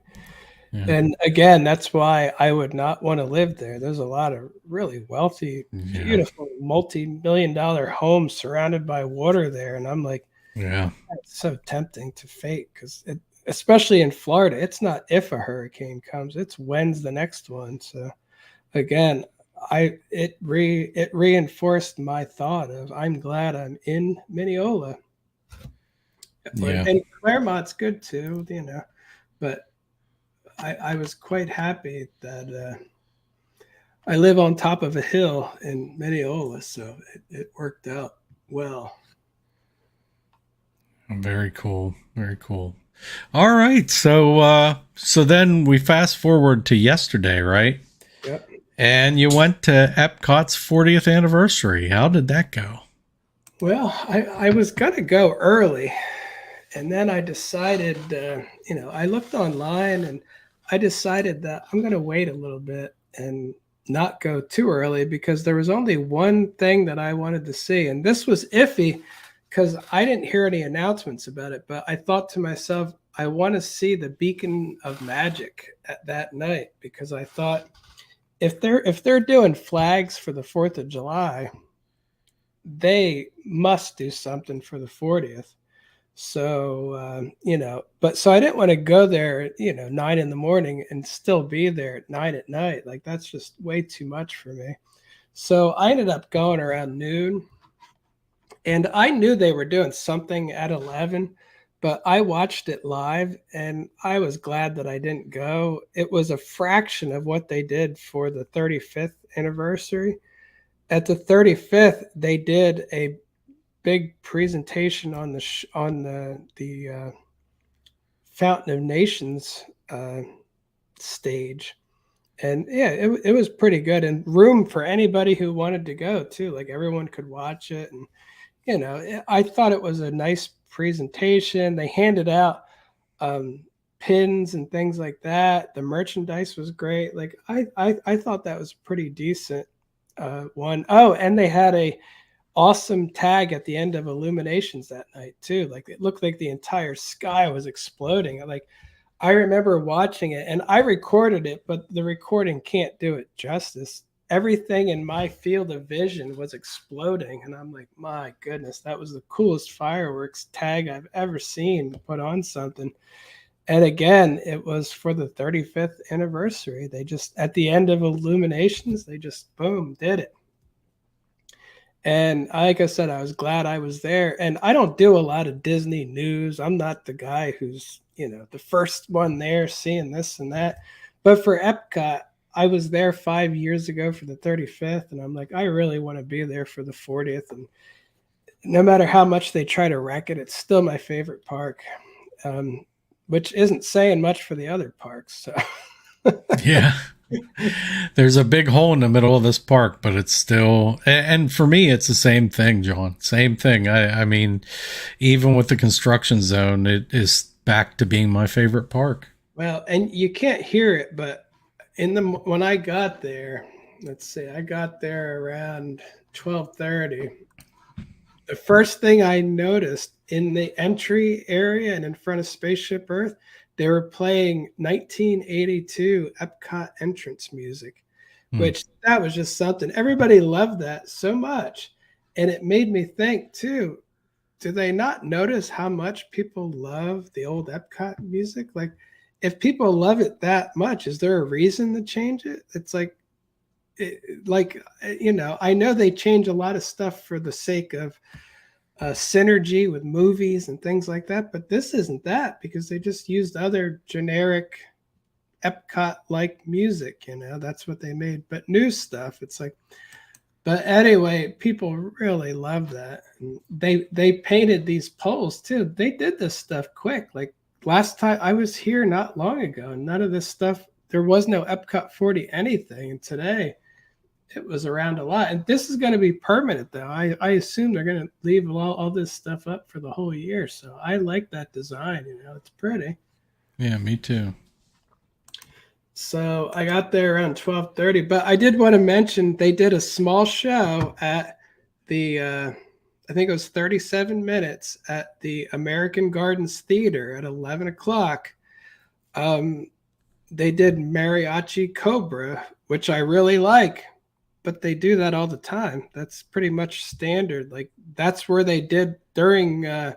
Yeah. And again, that's why I would not want to live there. There's a lot of really wealthy, beautiful, multi-million-dollar homes surrounded by water there. And I'm like, yeah, it's so tempting to fake, because especially in Florida, it's not if a hurricane comes, it's when's the next one. So again, it reinforced my thought of, I'm glad I'm in Mineola. Yeah. And Claremont's good too, but I was quite happy that I live on top of a hill in Mineola, so it worked out well. Very cool. Very cool. All right. So then we fast forward to yesterday, right? Yep. And you went to Epcot's 40th anniversary. How did that go? Well, I was going to go early, and then I decided, I looked online and I decided that I'm going to wait a little bit and not go too early, because there was only one thing that I wanted to see. And this was iffy because I didn't hear any announcements about it, but I thought to myself, I want to see the Beacon of Magic at that night, because I thought if they're doing flags for the 4th of July, they must do something for the 40th. So, so I didn't want to go there, 9 a.m. and still be there at 9 p.m. Like, that's just way too much for me. So I ended up going around noon, and I knew they were doing something at 11, but I watched it live and I was glad that I didn't go. It was a fraction of what they did for the 35th anniversary. At the 35th, they did a big presentation on the Fountain of Nations stage, and yeah, it was pretty good, and room for anybody who wanted to go too. Like, everyone could watch it, and I thought it was a nice presentation. They handed out pins and things like that. The merchandise was great. Like I thought that was pretty decent one. Oh, and they had a awesome tag at the end of Illuminations that night too. Like it looked like the entire sky was exploding. Like I remember watching it, and I recorded it, but the recording can't do it justice. Everything in my field of vision was exploding, and I'm like, my goodness, that was the coolest fireworks tag I've ever seen put on something. And again, it was for the 35th anniversary. They just, at the end of Illuminations, they just, boom, did it. And like I said, I was glad I was there. And I don't do a lot of Disney news. I'm not the guy who's, the first one there seeing this and that. But for Epcot, I was there 5 years ago for the 35th. And I'm like, I really want to be there for the 40th. And no matter how much they try to wreck it, it's still my favorite park. Which isn't saying much for the other parks. So. Yeah. There's a big hole in the middle of this park, but it's still, and for me, it's the same thing, John. Same thing. I mean, even with the construction zone, it is back to being my favorite park. Well, and you can't hear it, but when I got there, let's see, I got there around 12:30. The first thing I noticed in the entry area and in front of Spaceship Earth, they were playing 1982 Epcot entrance music, which that was just something. Everybody loved that so much. And it made me think too, do they not notice how much people love the old Epcot music? Like if people love it that much, is there a reason to change it? It's like, I know they change a lot of stuff for the sake of synergy with movies and things like that, but this isn't that because they just used other generic Epcot like music. That's what they made. But new stuff, it's like. But anyway, people really love that. And they painted these poles too. They did this stuff quick. Like last time I was here not long ago, and none of this stuff. There was no Epcot 40 anything, and today it was around a lot. And this is going to be permanent, though. I assume they're going to leave all this stuff up for the whole year. So I like that design. It's pretty. Yeah, me too. So I got there around 12:30. But I did want to mention they did a small show at the, I think it was 37 minutes at the American Gardens Theater at 11 o'clock. They did Mariachi Cobra, which I really like. But they do that all the time. That's pretty much standard. Like that's where they did during, I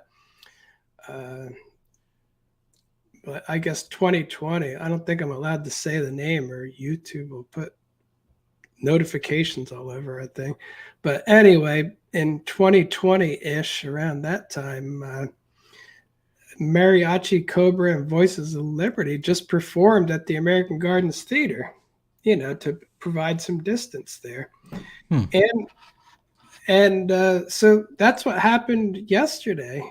guess 2020. I don't think I'm allowed to say the name, or YouTube will put notifications all over, I think. But anyway, in 2020-ish, around that time, Mariachi Cobra and Voices of Liberty just performed at the American Gardens Theater, to provide some distance there. And so that's what happened yesterday.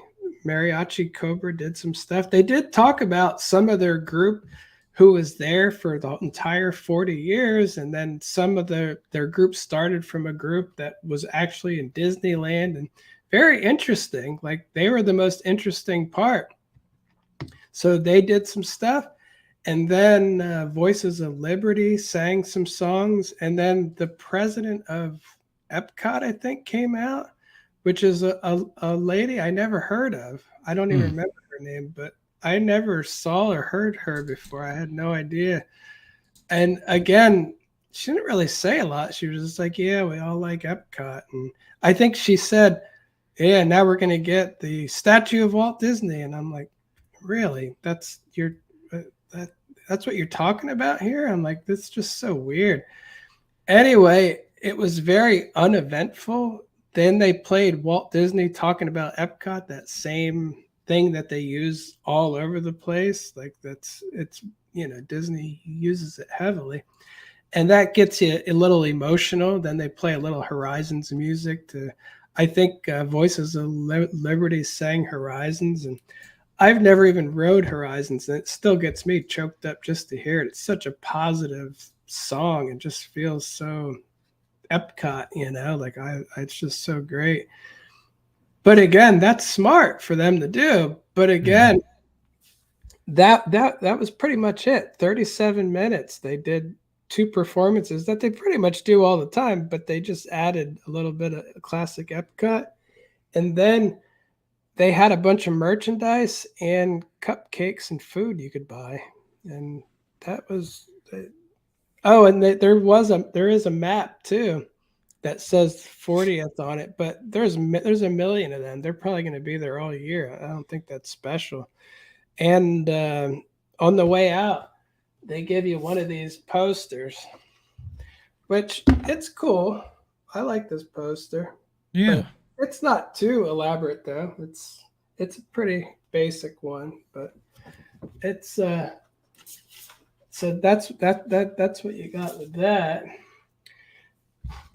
Mariachi Cobra did some stuff. They did talk about some of their group who was there for the entire 40 years. And then some of their group started from a group that was actually in Disneyland, and very interesting. Like they were the most interesting part. So they did some stuff. And then Voices of Liberty sang some songs. And then the president of Epcot, I think, came out, which is a lady I never heard of. I don't even remember her name, but I never saw or heard her before. I had no idea. And again, she didn't really say a lot. She was just like, yeah, we all like Epcot. And I think she said, yeah, now we're going to get the statue of Walt Disney. And I'm like, really? That's what you're talking about here? I'm like, this is just so weird. Anyway, it was very uneventful. Then they played Walt Disney talking about Epcot, that same thing that they use all over the place. Like Disney uses it heavily. And that gets you a little emotional. Then they play a little Horizons music I think Voices of Liberty sang Horizons, and I've never even rode Horizons, and it still gets me choked up just to hear it. It's such a positive song. It just feels so Epcot, it's just so great. But again, that's smart for them to do. But again, that was pretty much it. 37 minutes. They did two performances that they pretty much do all the time, but they just added a little bit of classic Epcot. And then they had a bunch of merchandise and cupcakes and food you could buy. And that was oh, and there is a map too that says 40th on it, but there's a million of them. They're probably going to be there all year. I don't think that's special. And on the way out, they give you one of these posters, which it's cool. I like this poster. Yeah. It's not too elaborate though. It's a pretty basic one, but it's so that's what you got with that.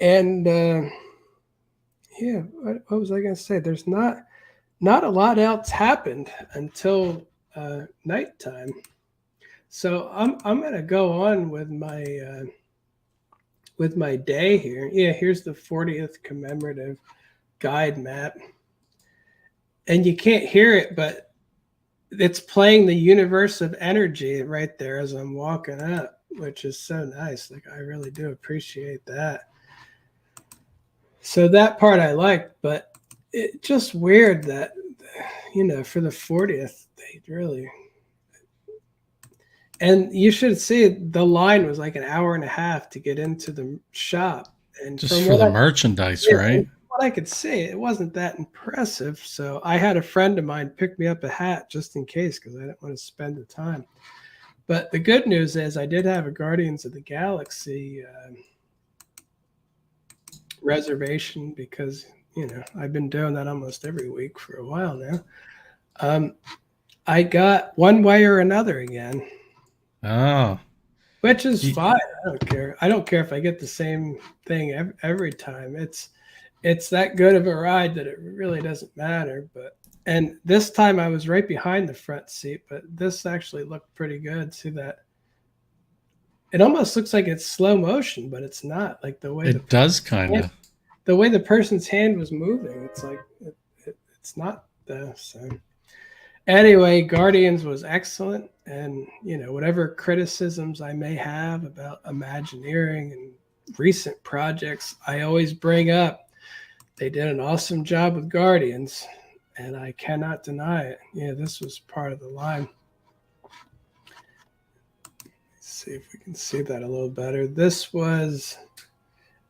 And yeah, what was I going to say? There's not a lot else happened until nighttime. So I'm going to go on with my day here. Yeah, here's the 40th commemorative guide map. And you can't hear it, but it's playing the universe of energy right there as I'm walking up, which is so nice. Like, I really do appreciate that. So that part I liked, but it's just weird that, for the 40th, they really... And you should see the line was like an hour and a half to get into the shop. And just for the merchandise, right? What I could see, it wasn't that impressive. So I had a friend of mine pick me up a hat just in case, because I didn't want to spend the time. But the good news is I did have a Guardians of the Galaxy reservation, because I've been doing that almost every week for a while now. I got one way or another again. Oh, which is fine. I don't care. I don't care if I get the same thing every time. It's that good of a ride that it really doesn't matter. And this time I was right behind the front seat, but this actually looked pretty good. See that? It almost looks like it's slow motion, but it's not. Like the way it does kind of. The way the person's hand was moving, it's like it's not the same. Anyway, Guardians was excellent, and whatever criticisms I may have about Imagineering and recent projects, I always bring up. They did an awesome job with Guardians, and I cannot deny it. Yeah, this was part of the line. Let's see if we can see that a little better. This was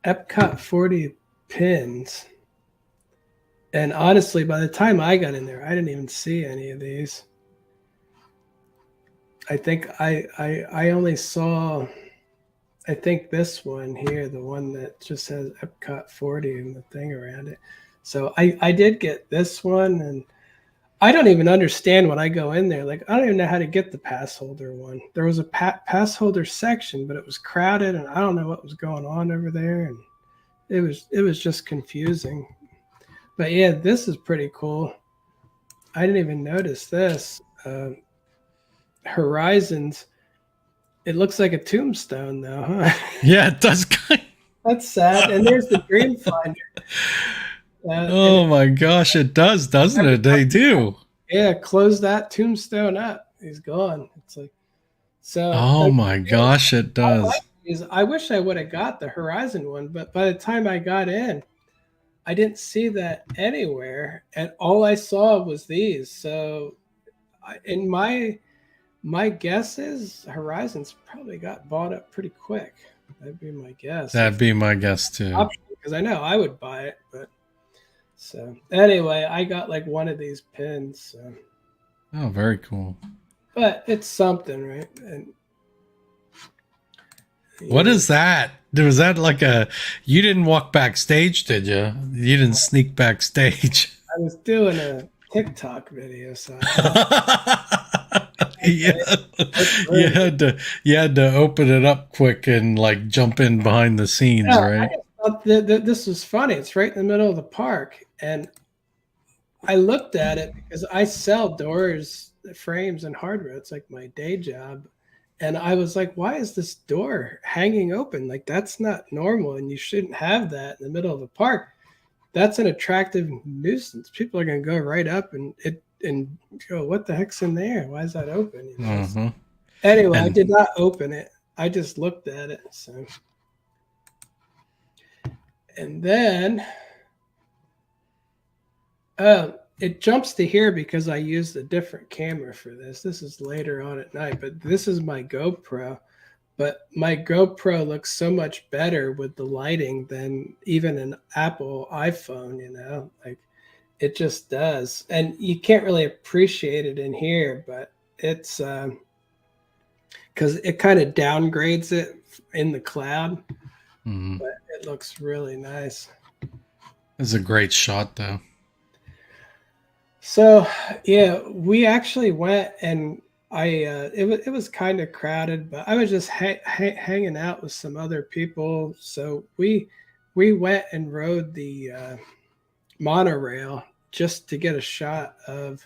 Epcot 40 pins. And honestly, by the time I got in there, I didn't even see any of these. I think I only saw, I think this one here, the one that just says Epcot 40 and the thing around it. So I did get this one, and I don't even understand when I go in there. Like, I don't even know how to get the pass holder one. There was a pass holder section, but it was crowded, and I don't know what was going on over there. And it was just confusing. But yeah, this is pretty cool. I didn't even notice this. Horizons. It looks like a tombstone, though, huh? Yeah, it does. That's sad. And there's the Dreamfinder. Oh my gosh, it does, doesn't it? They do. Yeah, close that tombstone up. He's gone. It's like so. Oh my gosh, it does. I wish I would have got the Horizon one, but by the time I got in, I didn't see that anywhere, and all I saw was these. So, in my guess is Horizons probably got bought up pretty quick. That'd be my guess. That'd be my guess too. Because I know I would buy it, but so anyway, I got like one of these pins. So. Oh, very cool. But it's something, right? And what is that? Was that like you didn't walk backstage, did you? You didn't sneak backstage. I was doing a TikTok video, so yeah. You had to open it up quick and like jump in behind the scenes, right? This was funny. It's right in the middle of the park, and I looked at it because I sell doors, frames, and hardware. It's like my day job. And I was like, why is this door hanging open? Like, that's not normal, and you shouldn't have that in the middle of a park. That's an attractive nuisance. People are going to go right up, and and go, what the heck's in there? Why is that open? You know? Uh-huh. Anyway, I And did not open it. I just looked at it. So, and then it jumps to here because I used a different camera for this. This is later on at night, but this is my GoPro. But my GoPro looks so much better with the lighting than even an Apple iPhone, you know, like it just does. And you can't really appreciate it in here, but it's because it kind of downgrades it in the cloud, but it looks really nice. it's a great shot, though. So yeah, we actually went and it was kind of crowded, but I was just hanging out with some other people. So we went and rode the monorail just to get a shot of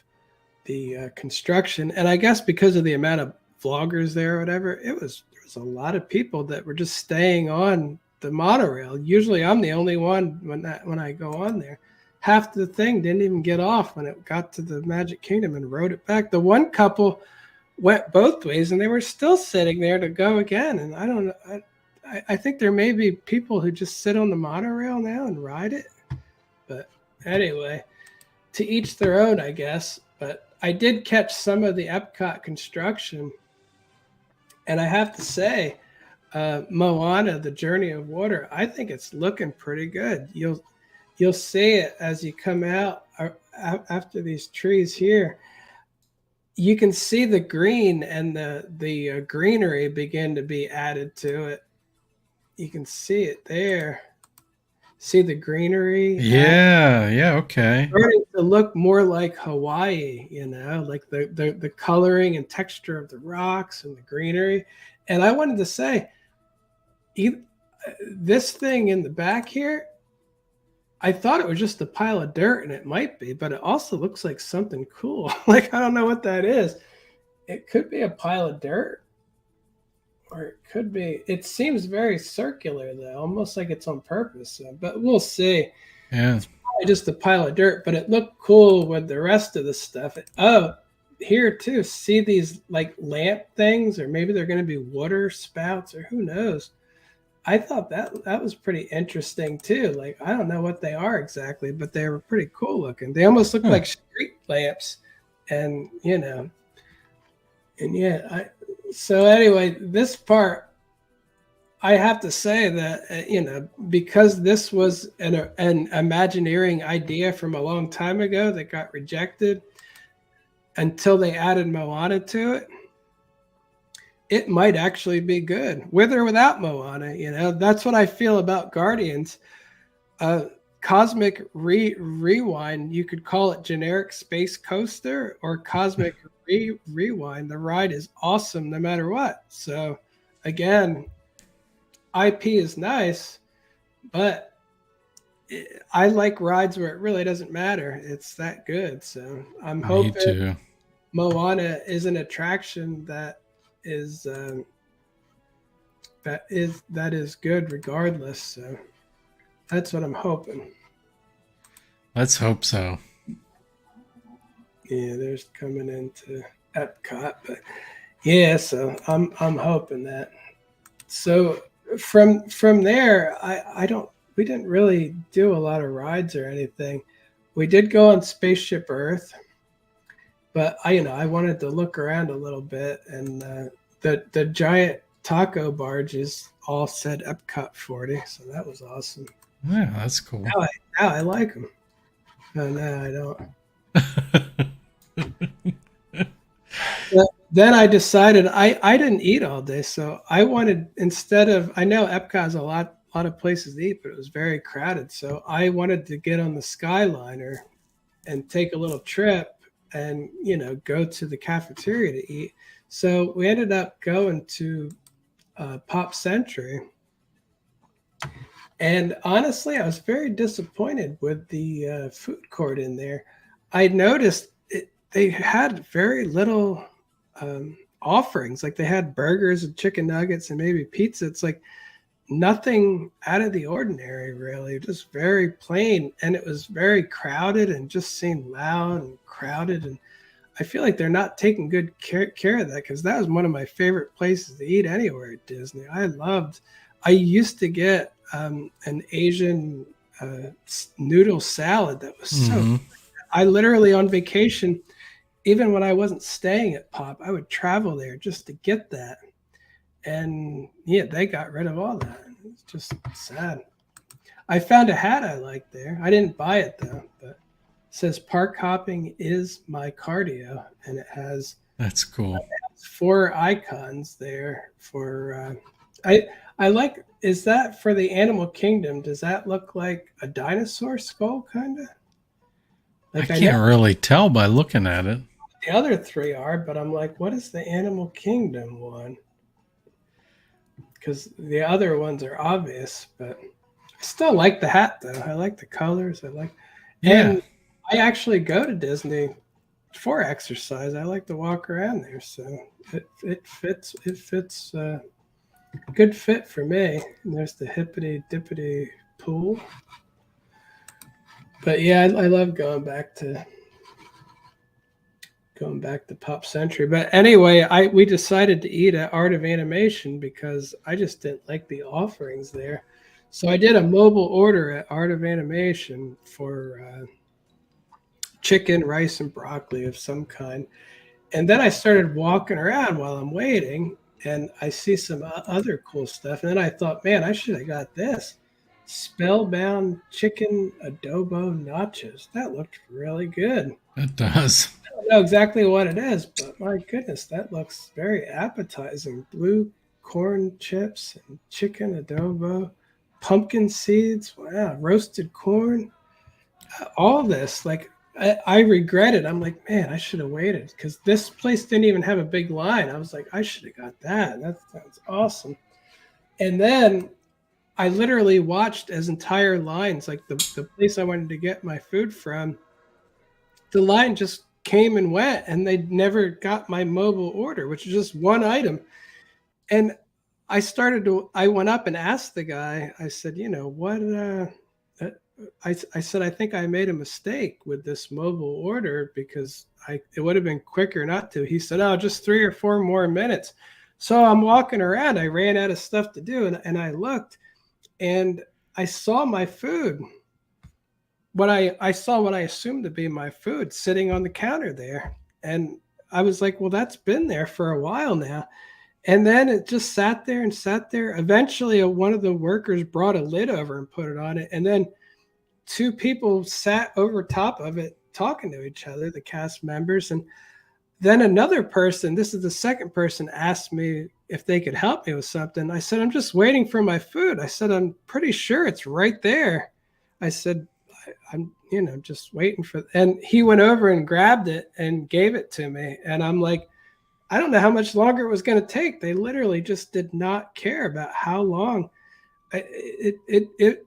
the construction. And I guess because of the amount of vloggers there or whatever, there was a lot of people that were just staying on the monorail. Usually I'm the only one when I go on there. Half the thing didn't even get off when it got to the Magic Kingdom and rode it back. The one couple went both ways and they were still sitting there to go again. And I don't know. I think there may be people who just sit on the monorail now and ride it. But anyway, to each their own, I guess. But I did catch some of the Epcot construction. And I have to say, Moana, The Journey of Water, I think it's looking pretty good. You'll see it as you come out after these trees here. You can see the green and the greenery begin to be added to it. You can see it there. See the greenery? Yeah, okay. Starting to look more like Hawaii, you know, like the coloring and texture of the rocks and the greenery. And I wanted to say, this thing in the back here, I thought it was just a pile of dirt, and it might be, but it also looks like something cool. Like, I don't know what that is. It could be a pile of dirt, or it could be, it seems very circular, though, almost like it's on purpose. So, but we'll see. Yeah. It's probably just a pile of dirt, but it looked cool with the rest of the stuff. Oh, here, too, see these, like, lamp things, or maybe they're going to be water spouts, or who knows. I thought that was pretty interesting too. Like, I don't know what they are exactly, but they were pretty cool looking. They almost look like street lamps, and you know, and yeah. So anyway, this part, I have to say that you know, because this was an Imagineering idea from a long time ago that got rejected until they added Moana to it. It might actually be good with or without Moana. You know, that's what I feel about Guardians. Cosmic Rewind, you could call it generic space coaster or Cosmic Rewind. The ride is awesome no matter what. So again, IP is nice, but I like rides where it really doesn't matter. It's that good. So I'm hoping Moana is an attraction that is good regardless. So that's what I'm hoping. Let's hope so. Yeah, there's coming into Epcot, but yeah, so I'm hoping that. So from there, we didn't really do a lot of rides or anything. We did go on Spaceship Earth, but I wanted to look around a little bit, and the giant taco barges all said Epcot 40, so that was awesome. Yeah, that's cool. Now I like them. No, I don't. But then I decided I didn't eat all day, so I wanted, instead of, I know Epcot has a lot of places to eat, but it was very crowded, so I wanted to get on the Skyliner and take a little trip and go to the cafeteria to eat. So we ended up going to Pop Century, and honestly, I was very disappointed with the food court in there. I noticed they had very little offerings. Like, they had burgers and chicken nuggets and maybe pizza. It's like, nothing out of the ordinary, really, just very plain. And it was very crowded and just seemed loud and crowded. And I feel like they're not taking good care of that, because that was one of my favorite places to eat anywhere at Disney. I used to get an Asian noodle salad that was so, I literally on vacation, even when I wasn't staying at Pop, I would travel there just to get that. And yeah, they got rid of all that. It's just sad. I found a hat I liked there. I didn't buy it though, but it says park hopping is my cardio, and it has That's cool. 4 icons there for I like, is that for the animal kingdom? Does that look like a dinosaur skull kind of? Like I can't really tell by looking at it. The other 3 are, but I'm like, what is the animal kingdom one? Because the other ones are obvious, but I still like the hat though. I like the colors. And I actually go to Disney for exercise. I like to walk around there, so it fits. It fits. Good fit for me. And there's the hippity dippity pool. But yeah, I love going back to Pop Century. But anyway, we decided to eat at Art of Animation because I just didn't like the offerings there. So I did a mobile order at Art of Animation for chicken, rice, and broccoli of some kind. And then I started walking around while I'm waiting, and I see some other cool stuff. And then I thought, man, I should have got this. Spellbound chicken adobo nachos. That looked really good. It does. I don't know exactly what it is, but my goodness, that looks very appetizing. Blue corn chips and chicken adobo, pumpkin seeds, wow, roasted corn. All this, like, I regret it. I'm like, man, I should have waited, because this place didn't even have a big line. I was like, I should have got that. That sounds awesome. And then I literally watched as entire lines, like the place I wanted to get my food from, the line just came and went, and they never got my mobile order, which is just one item. And I went up and asked the guy, I said, you know, what, I said, I think I made a mistake with this mobile order, because it would have been quicker not to. He said, oh, just 3 or 4 more minutes. So I'm walking around. I ran out of stuff to do, and I looked, and I saw my food. I saw what I assumed to be my food sitting on the counter there. And I was like, well, that's been there for a while now. And then it just sat there and sat there. Eventually, one of the workers brought a lid over and put it on it. And then 2 people sat over top of it talking to each other, the cast members. And then another person, this is the second person, asked me if they could help me with something. I said, I'm just waiting for my food. I said, I'm pretty sure it's right there. I said, I'm, just waiting for, and he went over and grabbed it and gave it to me. And I'm like, I don't know how much longer it was going to take. They literally just did not care about how long. It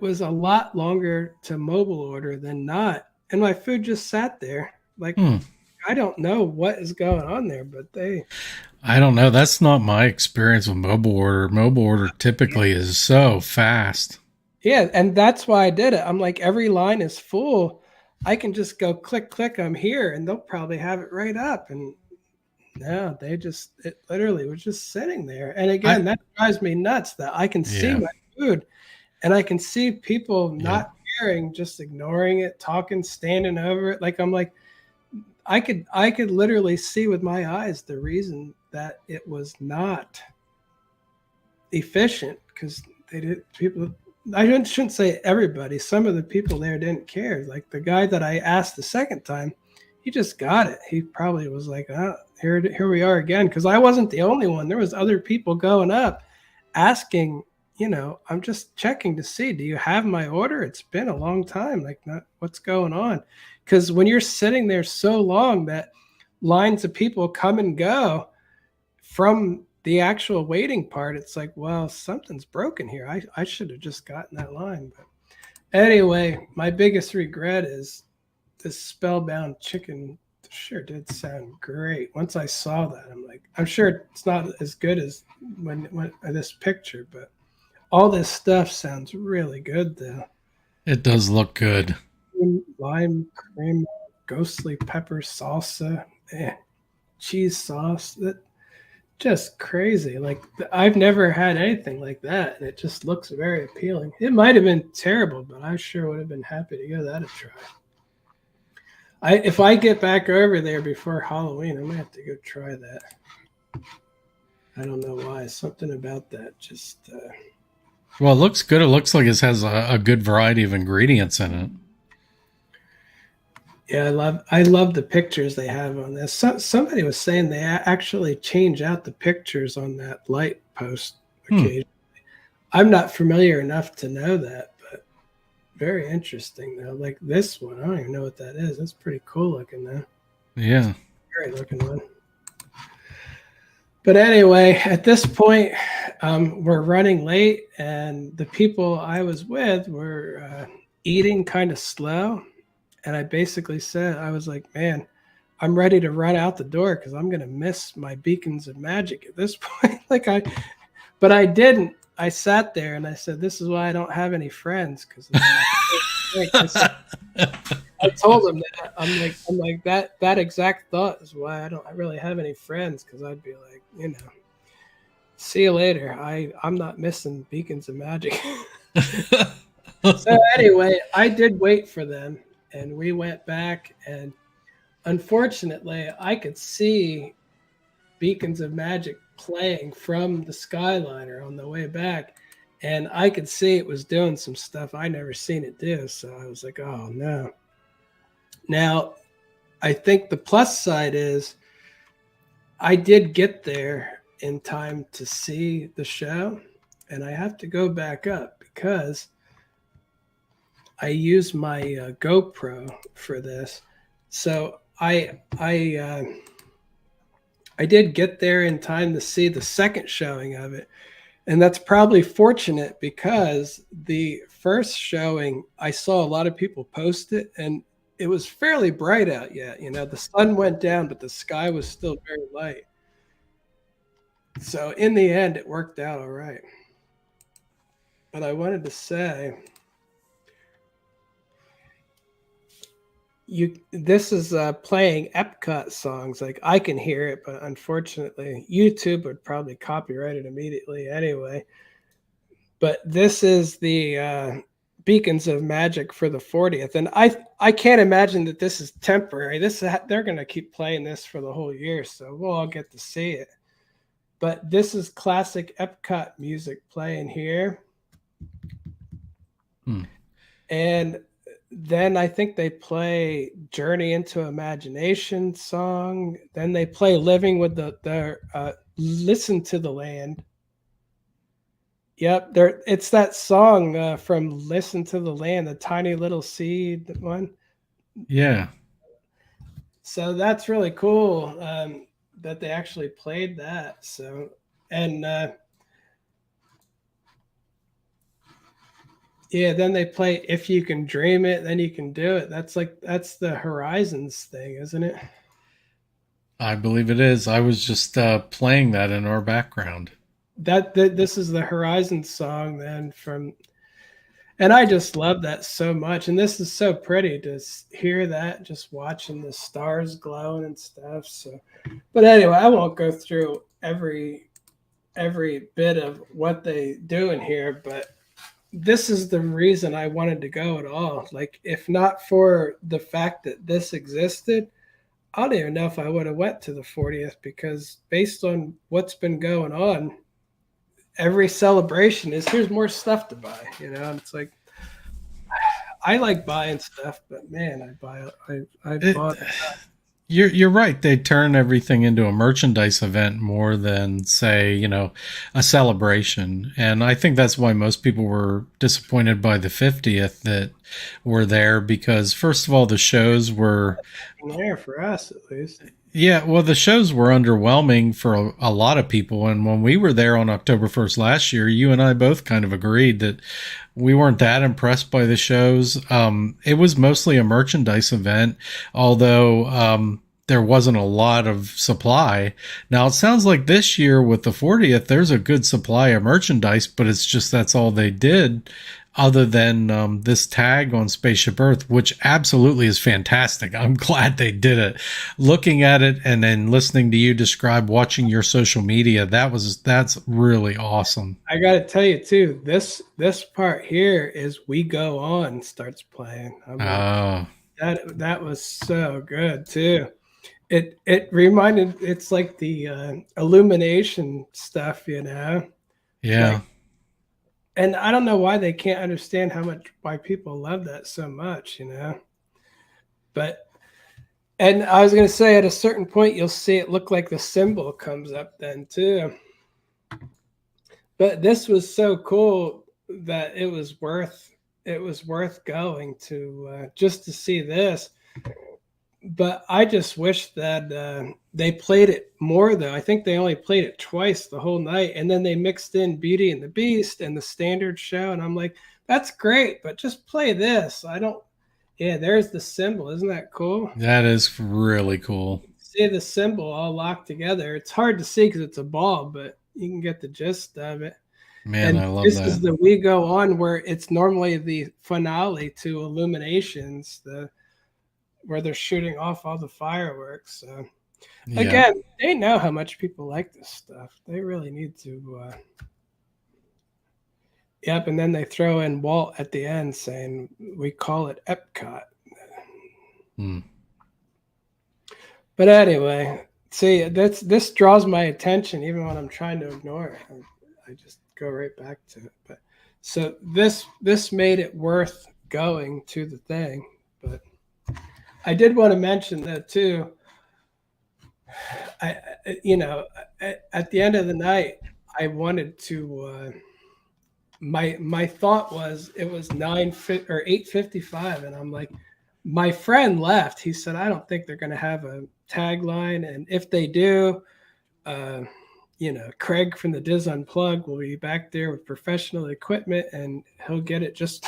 was a lot longer to mobile order than not. And my food just sat there. Like, I don't know what is going on there, but I don't know. That's not my experience with mobile order. Mobile order typically is so fast. Yeah, and that's why I did it. I'm like, every line is full. I can just go click, I'm here, and they'll probably have it right up. And no, it literally was just sitting there. And again, that drives me nuts that I can see my food, and I can see people not caring, just ignoring it, talking, standing over it. Like, I'm like, I could literally see with my eyes the reason that it was not efficient, because I shouldn't say everybody. Some of the people there didn't care. Like the guy that I asked the second time, he just got it. He probably was like, oh, here we are again. Because I wasn't the only one. There was other people going up asking, I'm just checking to see, do you have my order? It's been a long time. Like, what's going on? Because when you're sitting there so long that lines of people come and go from the actual waiting part, it's like, well, something's broken here. I should have just gotten that line. But anyway, my biggest regret is this spellbound chicken sure did sound great. Once I saw that, I'm like, I'm sure it's not as good as when this picture, but All this stuff sounds really good, though. It does look good. Lime cream, ghostly pepper salsa, cheese sauce. That just crazy. Like I've never had anything like that, and it just looks very appealing. It might have been terrible, but I sure would have been happy to give that a try. If I get back over there before Halloween, I might have to go try that. I don't know why. Something about that just. Well, it looks good. It looks like it has a good variety of ingredients in it. Yeah, I love the pictures they have on this. Somebody was saying they actually change out the pictures on that light post occasionally. I'm not familiar enough to know that, but very interesting though. Like this one, I don't even know what that is. That's pretty cool looking though. Yeah. Great looking one. But anyway, at this point, we're running late, and the people I was with were eating kind of slow. And I basically said, I was like, man, I'm ready to run out the door because I'm going to miss my beacons of magic at this point. But I didn't. I sat there and I said, this is why I don't have any friends. Because I told them that I'm like that exact thought is why I don't really have any friends. Because I'd be like, see you later. I'm not missing beacons of magic. So anyway, I did wait for them. And we went back, and unfortunately, I could see Beacons of Magic playing from the Skyliner on the way back, and I could see it was doing some stuff I never seen it do. So I was like, oh, no. Now, I think the plus side is I did get there in time to see the show, and I have to go back up because I use my GoPro for this, so I did get there in time to see the second showing of it, and that's probably fortunate because the first showing I saw a lot of people post it, and it was fairly bright out yet. The sun went down, but the sky was still very light. So in the end, it worked out all right. But I wanted to say, this is playing Epcot songs. Like I can hear it, but unfortunately YouTube would probably copyright it immediately anyway. But this is the Beacons of Magic for the 40th, and I can't imagine that this is temporary. They're going to keep playing this for the whole year, so we'll all get to see it. But this is classic Epcot music playing here. And then I think they play Journey into Imagination song. Then they play Living with the Listen to the Land. Yep, it's that song from Listen to the Land, the Tiny Little Seed one. Yeah. So that's really cool that they actually played that. So, and yeah, then they play If You Can Dream It, Then You Can Do It. That's the Horizons thing, isn't it? I believe it is. I was just playing that in our background. This is the Horizons song then and I just love that so much. And this is so pretty to hear that, just watching the stars glowing and stuff. So, but anyway, I won't go through every bit of what they do in here, but this is the reason I wanted to go at all. Like, if not for the fact that this existed, I don't even know if I would have went to the 40th, because based on what's been going on, every celebration is here's more stuff to buy. It's like I like buying stuff, but man, I bought. You're right. They turn everything into a merchandise event more than, say, a celebration. And I think that's why most people were disappointed by the 50th that were there, because first of all, the shows were there for us at least. Yeah, well, the shows were underwhelming for a lot of people. And when we were there on October 1st last year, you and I both kind of agreed that we weren't that impressed by the shows. It was mostly a merchandise event, although there wasn't a lot of supply. Now it sounds like this year with the 40th, there's a good supply of merchandise, but it's just that's all they did, other than this tag on Spaceship Earth, which absolutely is fantastic. I'm glad they did it. Looking at it and then listening to you describe, watching your social media, that's really awesome. I got to tell you too, this part here is "We Go On" starts playing. I'm like, Oh, that was so good too. It reminded, it's like the illumination stuff, yeah. like, and I don't know why they can't understand why people love that so much. But, and I was going to say, at a certain point, you'll see it look like the symbol comes up then too. But this was so cool that it was worth going to, just to see this. But I just wish that they played it more, though. I think they only played it twice the whole night, and then they mixed in Beauty and the Beast and the standard show, and I'm like, that's great, but just play this. I don't. Yeah, there's the symbol. Isn't that cool? That is really cool. See the symbol all locked together. It's hard to see because it's a ball, but you can get the gist of it. Man, And I love this is that. the "We Go On," where it's normally the finale to Illuminations, where they're shooting off all the fireworks. So Yeah. again, they know how much people like this stuff. They really need to. Yep, and then they throw in Walt at the end saying, "We call it Epcot." Hmm. But anyway, see, this draws my attention even when I'm trying to ignore it. I just go right back to it. But so this made it worth going to the thing. But I did want to mention that too. I, at the end of the night, I wanted to. My thought was it was 8:55, and I'm like, my friend left. He said, I don't think they're going to have a tagline, and if they do, uh, Craig from the Diz Unplugged will be back there with professional equipment, and he'll get it. Just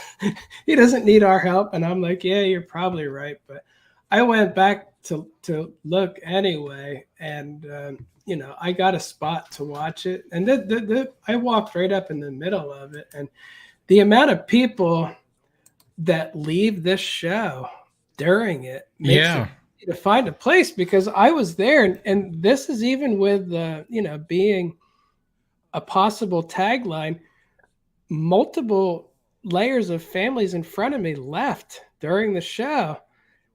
he doesn't need our help. And I'm like, yeah, you're probably right, but I went back to look anyway, and I got a spot to watch it, and I walked right up in the middle of it, and the amount of people that leave this show during it makes it Yeah. easy to find a place, because I was there, and this is even with being a possible tagline. Multiple layers of families in front of me left during the show,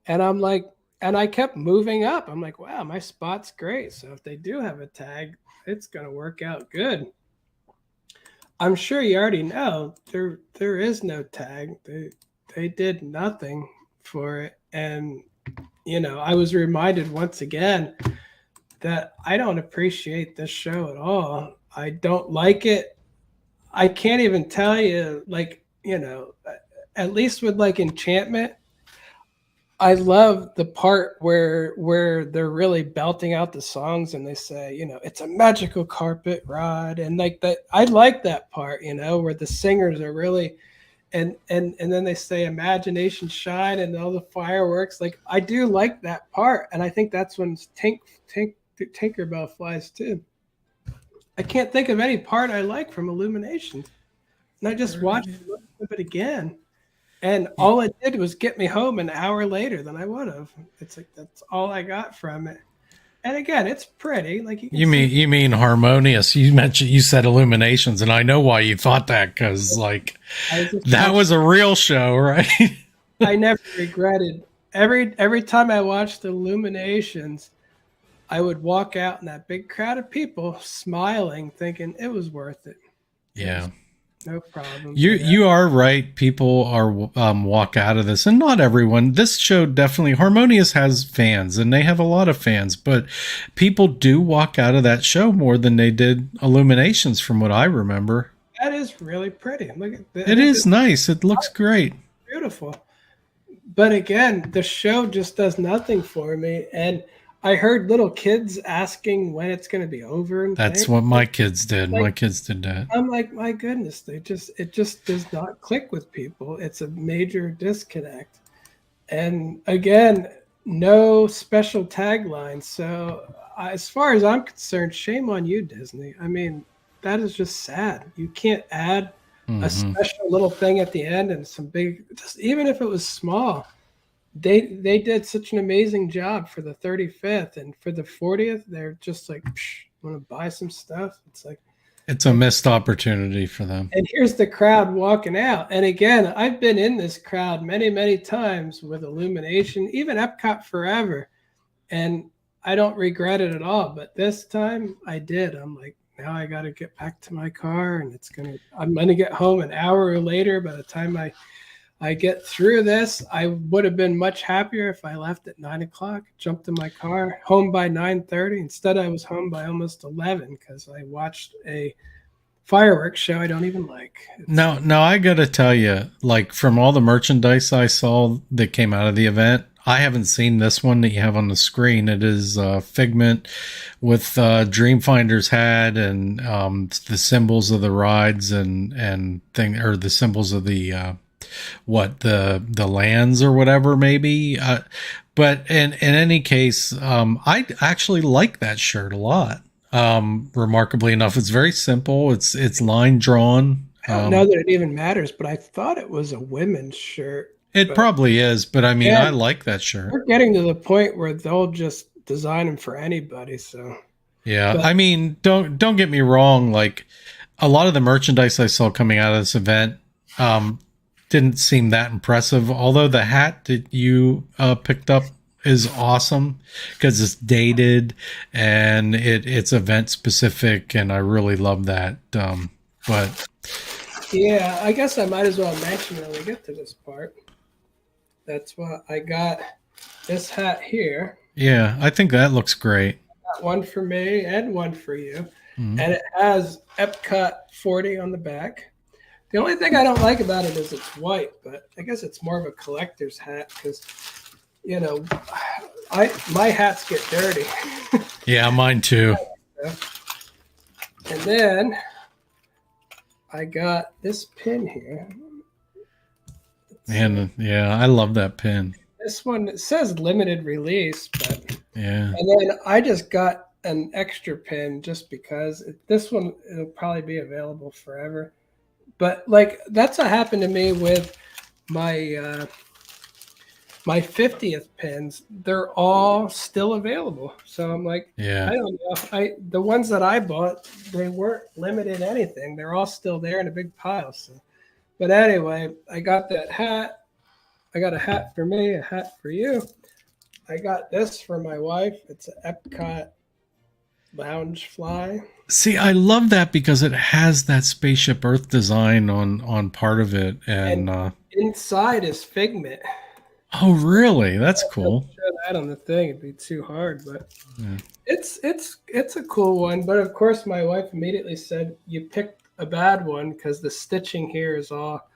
and I'm like, and I kept moving up. I'm like, wow, my spot's great. So if they do have a tag, it's going to work out good. I'm sure you already know there is no tag. They did nothing for it. And I was reminded once again that I don't appreciate this show at all. I don't like it. I can't even tell you, like, at least with like Enchantment, I love the part where they're really belting out the songs, and they say, it's a magical carpet ride, and like that. I like that part, where the singers are really, and then they say imagination shine and all the fireworks. Like, I do like that part, and I think that's when Tinkerbell flies too. I can't think of any part I like from Illuminations, and I just watched it again. And all it did was get me home an hour later than I would have. It's like, that's all I got from it. And again, it's pretty. Like, you can You mean harmonious? You said Illuminations, and I know why you thought that, because like that was a real show, right? I never regretted every time I watched Illuminations. I would walk out in that big crowd of people, smiling, thinking it was worth it. Yeah. No problem. You are right. People are walk out of this, and not everyone. This show definitely Harmonious has fans, and they have a lot of fans. But people do walk out of that show more than they did Illuminations, from what I remember. That is really pretty. Look at that. It is nice. It looks great. Beautiful. But again, the show just does nothing for me, and I heard little kids asking when it's going to be over. And That's what my kids did. My kids did that. I'm like, my goodness, it just does not click with people. It's a major disconnect. And again, no special tagline. So, as far as I'm concerned, shame on you, Disney. I mean, that is just sad. You can't add a Hmm. special little thing at the end and some big, just even if it was small. They did such an amazing job for the 35th and for the 40th. They're just like, want to buy some stuff? It's like, It's a missed opportunity for them. and here's the crowd walking out. And again, I've been in this crowd many, many times with Illumination, even Epcot Forever, and I don't regret it at all. But this time I did. I'm like, now I got to get back to my car, and I'm gonna get home an hour later. By the time I get through this, I would have been much happier if I left at 9 o'clock, jumped in my car, home by 9:30. Instead, I was home by almost 11 because I watched a fireworks show I don't even like. Now I gotta tell you, like from all the merchandise I saw that came out of the event, I haven't seen this one that you have on the screen. It is Figment with Dreamfinder's hat and the symbols of the rides and thing, or the symbols of the the lands or whatever maybe. But in any case, I actually like that shirt a lot. Remarkably enough, it's very simple. It's line drawn. I don't know that it even matters, but I thought it was a women's shirt. It But probably is, but I mean, I again, like that shirt. we're getting to the point where they'll just design them for anybody. So, Yeah, but I mean, don't get me wrong. Like a lot of the merchandise I saw coming out of this event, didn't seem that impressive. Although the hat that you picked up is awesome because it's dated and it's event specific, and I really love that. But yeah, I guess I might as well mention when we get to this part. That's what I got. This hat here. yeah, I think that looks great. Got one for me and one for you. Mhm. And it has Epcot 40 on the back. The only thing I don't like about it is it's white, but I guess it's more of a collector's hat because, you know, my hats get dirty. Yeah, mine too. And then I got this pin here. And yeah, I love that pin. This one, it says limited release, but Yeah. and then I just got an extra pin just because this one it'll probably be available forever. But like that's what happened to me with my my 50th pins. They're all still available. So I'm like, Yeah. I don't know. The ones that I bought, they weren't limited anything. They're all still there in a big pile. So, but anyway, I got that hat. I got a hat for me, a hat for you. I got this for my wife. It's an Epcot lounge fly. See, I love that because it has that spaceship Earth design on part of it, and And inside is Figment. oh, really? That's cool. Show that on the thing, it'd be too hard, but Yeah. it's a cool one. But of course, my wife immediately said you picked a bad one because the stitching here is all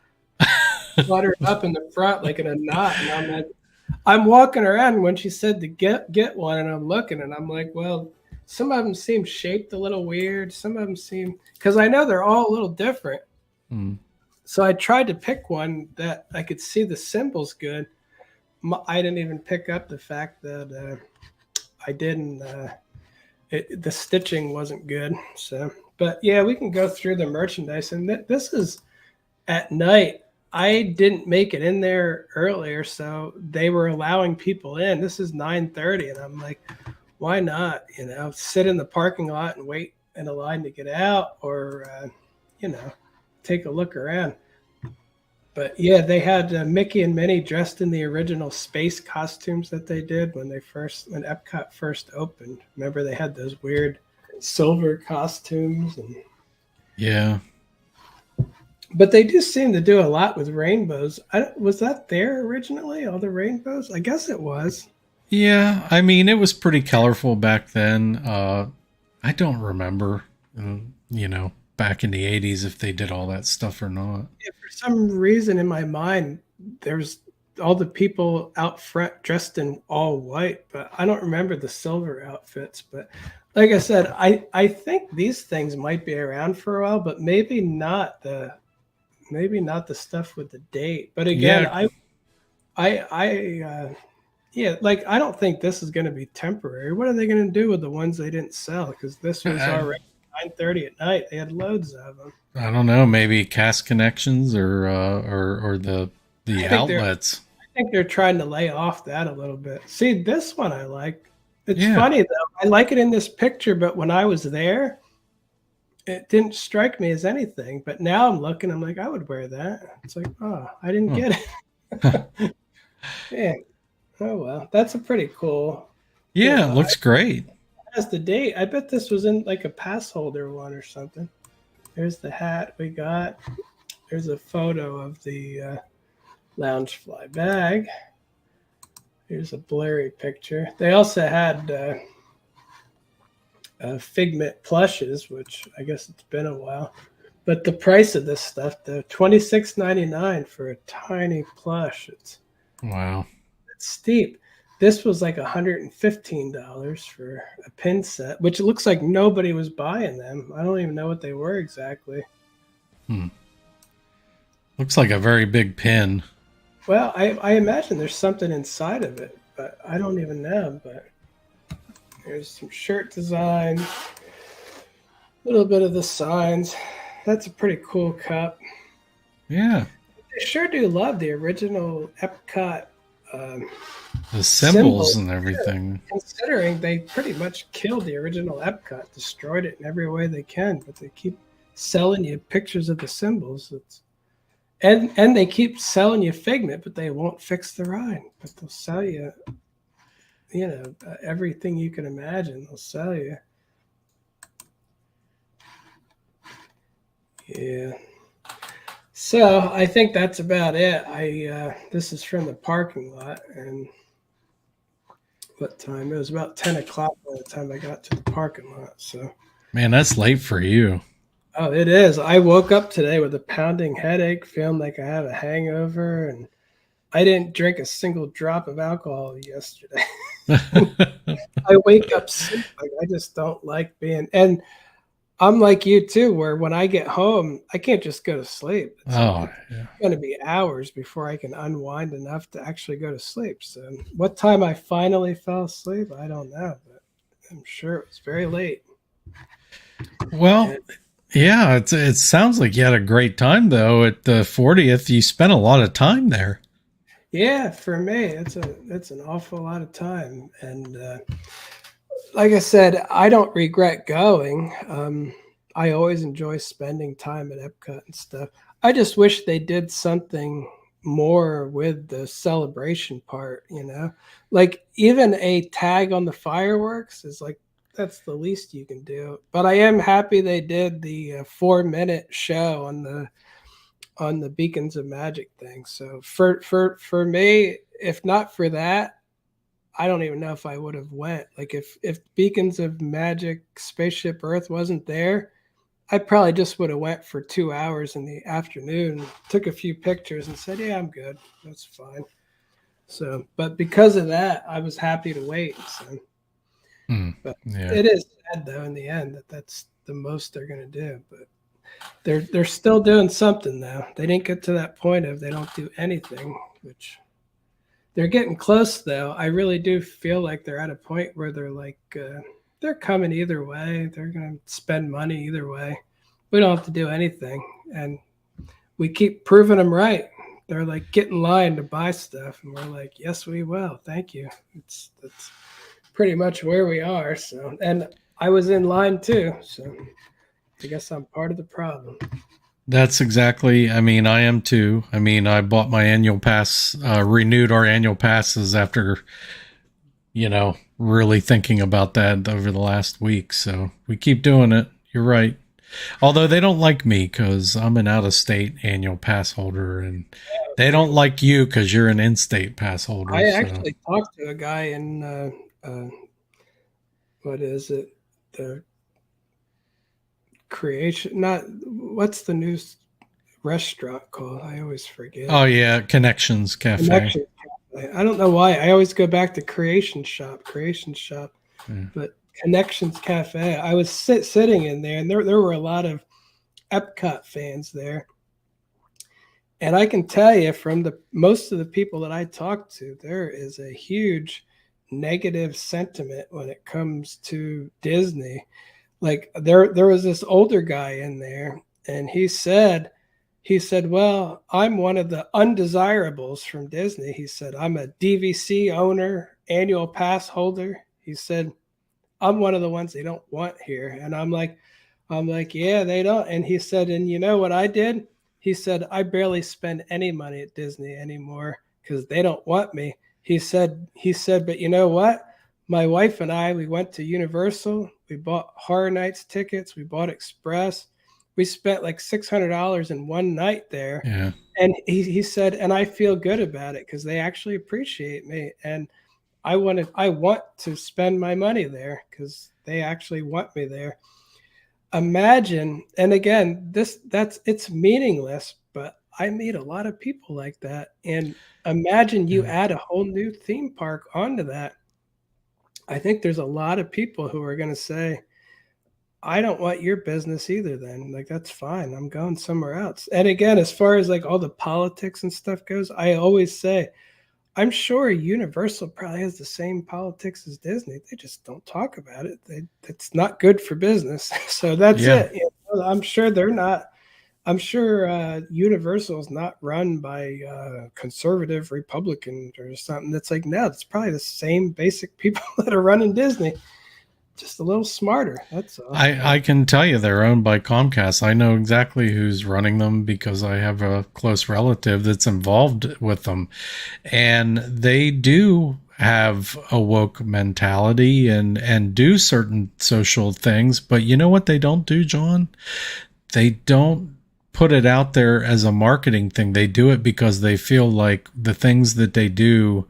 fluttered up in the front like in a knot, and I'm like, I'm walking around when she said to get one, and I'm looking, and I'm like, well, some of them seem shaped a little weird. Some of them seem because I know they're all a little different. Mm. So I tried to pick one that I could see the symbols good. I didn't even pick up the fact that I didn't. The stitching wasn't good. So, but yeah, we can go through the merchandise, and this is at night. I didn't make it in there earlier, so they were allowing people in. This is 9:30, and I'm like, why not? You know, sit in the parking lot and wait in a line to get out, or you know, take a look around. But yeah, they had Mickey and Minnie dressed in the original space costumes that they did when Epcot first opened. Remember, they had those weird silver costumes, Yeah. but they do seem to do a lot with rainbows. Was that there originally? All the rainbows? I guess it was. Yeah. I mean, it was pretty colorful back then. I don't remember, back in the 80s if they did all that stuff or not. Yeah, for some reason in my mind, there's all the people out front dressed in all white, but I don't remember the silver outfits. But like I said, I think these things might be around for a while, but maybe not the stuff with the date. But again, Yeah. Yeah, like I don't think this is going to be temporary. What are they going to do with the ones they didn't sell? Because this was I, already 9:30 at night. They had loads of them. I don't know, maybe cast connections or the I think they're outlets. I think they're trying to lay off that a little bit. See, this one I like. It's Yeah. funny though. I like it in this picture, but when I was there, it didn't strike me as anything. But now I'm looking, I'm like, I would wear that. It's like, oh, I didn't Huh. get it. Yeah. Oh well, that's a pretty cool. Yeah, it looks great. Has the date. I bet this was in like a pass holder one or something. There's the hat we got. There's a photo of the Loungefly bag. Here's a blurry picture. They also had Figment Plushes, which I guess it's been a while. But the price of this stuff, though, $26.99 for a tiny plush. Wow. It's steep. This was like $115 for a pin set, which it looks like nobody was buying them. I don't even know what they were exactly. Looks like a very big pin. Well, I imagine there's something inside of it, but I don't even know. But there's some shirt designs, a little bit of the signs. That's a pretty cool cup. Yeah. I sure do love the original Epcot The symbols symbols. and everything. Considering they pretty much killed the original Epcot, destroyed it in every way they can, but they keep selling you pictures of the symbols. And they keep selling you Figment, but they won't fix the ride. But they'll sell you, everything you can imagine. They'll sell you. Yeah. So I think that's about it. This is from the parking lot, and what time? It was about 10 o'clock by the time I got to the parking lot. So, Man, that's late for you. oh, it is. I woke up today with a pounding headache, feeling like I have a hangover, and I didn't drink a single drop of alcohol yesterday. I wake up sick. Like I just don't like being, and I'm like you too, where when I get home, I can't just go to sleep. Oh, yeah. Going to be hours before I can unwind enough to actually go to sleep. So, what time I finally fell asleep, I don't know, but I'm sure it was very late. Well, And, yeah, it sounds like you had a great time though at the 40th. You spent a lot of time there. yeah, for me, it's an awful lot of time, and like I said, I don't regret going. I always enjoy spending time at Epcot and stuff. I just wish they did something more with the celebration part, Like even a tag on the fireworks is like that's the least you can do. But I am happy they did the 4-minute show on the Beacons of Magic thing. So for me, if not for that, I don't even know if I would have went. Like if Beacons of Magic Spaceship Earth wasn't there, I probably just would have went for 2 hours in the afternoon, took a few pictures and said, yeah, I'm good. That's fine. So, but because of that, I was happy to wait. So, but Yeah. it is sad though in the end that that's the most they're going to do. But they're still doing something now. They didn't get to that point of they don't do anything, which they're getting close though. I really do feel like they're at a point where they're like they're coming either way. They're going to spend money either way. We don't have to do anything, and we keep proving them right. They're like, get in line to buy stuff, and we're like, yes, we will. Thank you. That's pretty much where we are. So, and I was in line too. So, I guess I'm part of the problem. That's exactly, I mean, I am too. I mean, I bought my annual pass, renewed our annual passes after, really thinking about that over the last week. So we keep doing it. You're right. Although they don't like me because I'm an out-of-state annual pass holder, and they don't like you because you're an in-state pass holder. I actually talked to a guy in, what is it? The creation, not, what's the new restaurant called? I always forget. Oh, yeah, Connections Cafe. Connection Cafe. I don't know why. I always go back to Creation Shop. Yeah. But Connections Cafe. I was sitting in there, and there were a lot of Epcot fans there. And I can tell you from the most of the people that I talk to, there is a huge negative sentiment when it comes to Disney. Like there was this older guy in there, and he said, "Well, I'm one of the undesirables from Disney." He said, "I'm a DVC owner, annual pass holder." He said, "I'm one of the ones they don't want here." And I'm like, "Yeah, they don't." And he said, "And you know what I did?" He said, "I barely spend any money at Disney anymore because they don't want me." He said, "But you know what? My wife and I, we went to Universal. We bought Horror Nights tickets. We bought Express. We spent like $600 in one night there." Yeah. And he said, "And I feel good about it because they actually appreciate me. And I want to spend my money there because they actually want me there." Imagine, and again, it's meaningless, but I meet a lot of people like that. And imagine you Yeah. add a whole new theme park onto that. I think there's a lot of people who are going to say, "I don't want your business either then. Like that's fine. I'm going somewhere else." And again, as far as like all the politics and stuff goes, I always say I'm sure Universal probably has the same politics as Disney. They just don't talk about it. It's not good for business. So that's Yeah. it. I'm sure they're not. I'm sure Universal is not run by conservative Republicans or something. That's like, no, it's probably the same basic people that are running Disney, just a little smarter. That's all. I can tell you they're owned by Comcast. I know exactly who's running them because I have a close relative that's involved with them. And they do have a woke mentality and do certain social things. But you know what they don't do, John? They don't put it out there as a marketing thing. They do it because they feel like the things that they do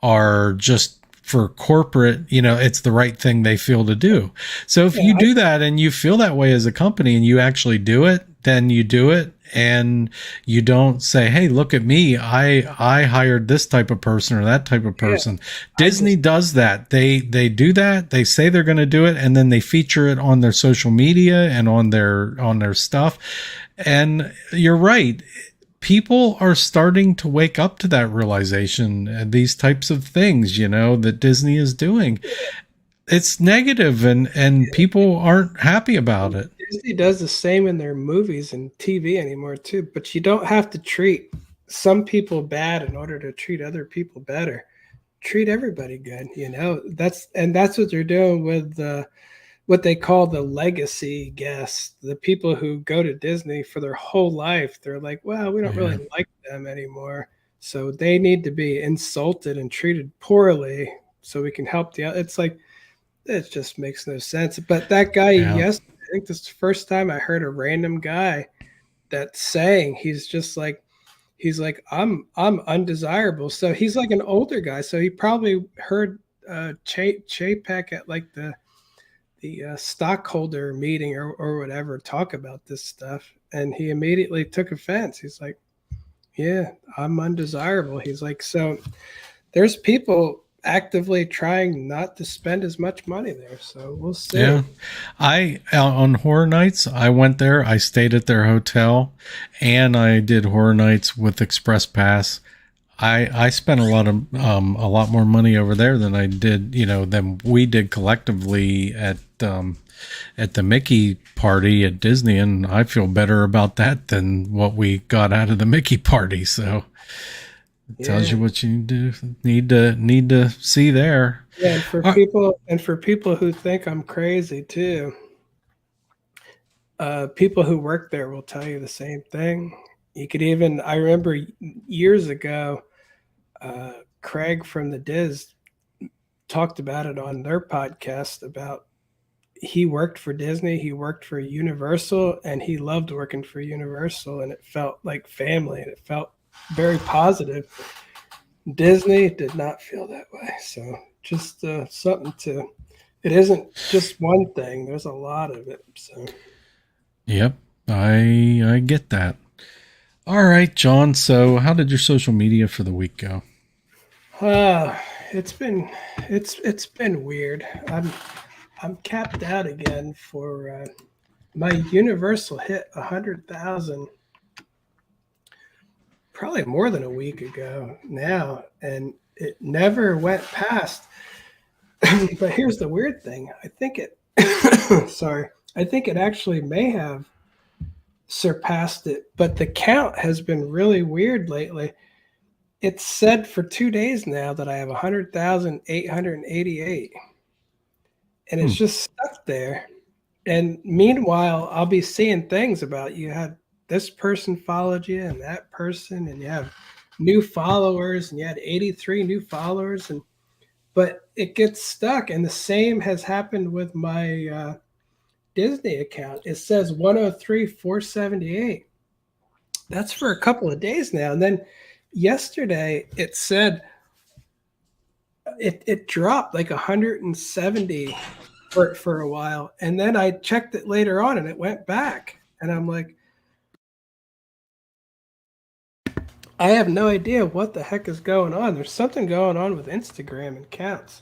are just for corporate, it's the right thing they feel to do. So if Yeah, you do that and you feel that way as a company and you actually do it, then you do it and you don't say, "Hey, look at me. I hired this type of person or that type of yeah. person." I Disney just does that. They do that. They say they're going to do it and then they feature it on their social media and on their stuff. And you're right, people are starting to wake up to that realization, these types of things, that Disney is doing. It's negative and people aren't happy about it. Disney does the same in their movies and TV anymore too. But you don't have to treat some people bad in order to treat other people better. Treat everybody good. That's what they're doing with what they call the legacy guests, the people who go to Disney for their whole life. They're like, well, we don't Yeah. really like them anymore, so they need to be insulted and treated poorly so we can help the. It's like it just makes no sense. But that guy Yeah. yesterday, I think this is the first time I heard a random guy that's saying he's like I'm undesirable. So he's like an older guy. So he probably heard Chapek at like the stockholder meeting or whatever talk about this stuff, and he immediately took offense. He's like, "Yeah, I'm undesirable." He's like, so there's people actively trying not to spend as much money there. So we'll see. Yeah. I on Horror Nights, I went there, I stayed at their hotel, and I did Horror Nights with Express Pass. I spent a lot more money over there than I did, than we did collectively at the Mickey party at Disney, and I feel better about that than what we got out of the Mickey party. So it tells you Yeah. what you need to see there. Yeah, and for people who think I'm crazy too, people who work there will tell you the same thing. I remember years ago, Craig from the Diz talked about it on their podcast about he worked for Disney, he worked for Universal, and he loved working for Universal, and it felt like family, and it felt very positive. Disney did not feel that way. So just something to. It isn't just one thing. There's a lot of it. So Yep, I get that. All right, John. So, how did your social media for the week go? uh, it's been weird. I'm capped out again for my Universal hit 100,000 probably more than a week ago now, and it never went past. But here's the weird thing. I think it sorry. I think it actually may have surpassed it, but the count has been really weird lately. It's said for 2 days now that I have 100,888, and it's just stuck there. And meanwhile, I'll be seeing things about you had this person followed you and that person, and you have new followers, and you had 83 new followers, and but it gets stuck. And the same has happened with my Disney account. It says 103,478. That's for a couple of days now. And then yesterday it said it dropped like 170 for a while. And then I checked it later on and it went back. And I'm like, I have no idea what the heck is going on. There's something going on with Instagram and counts.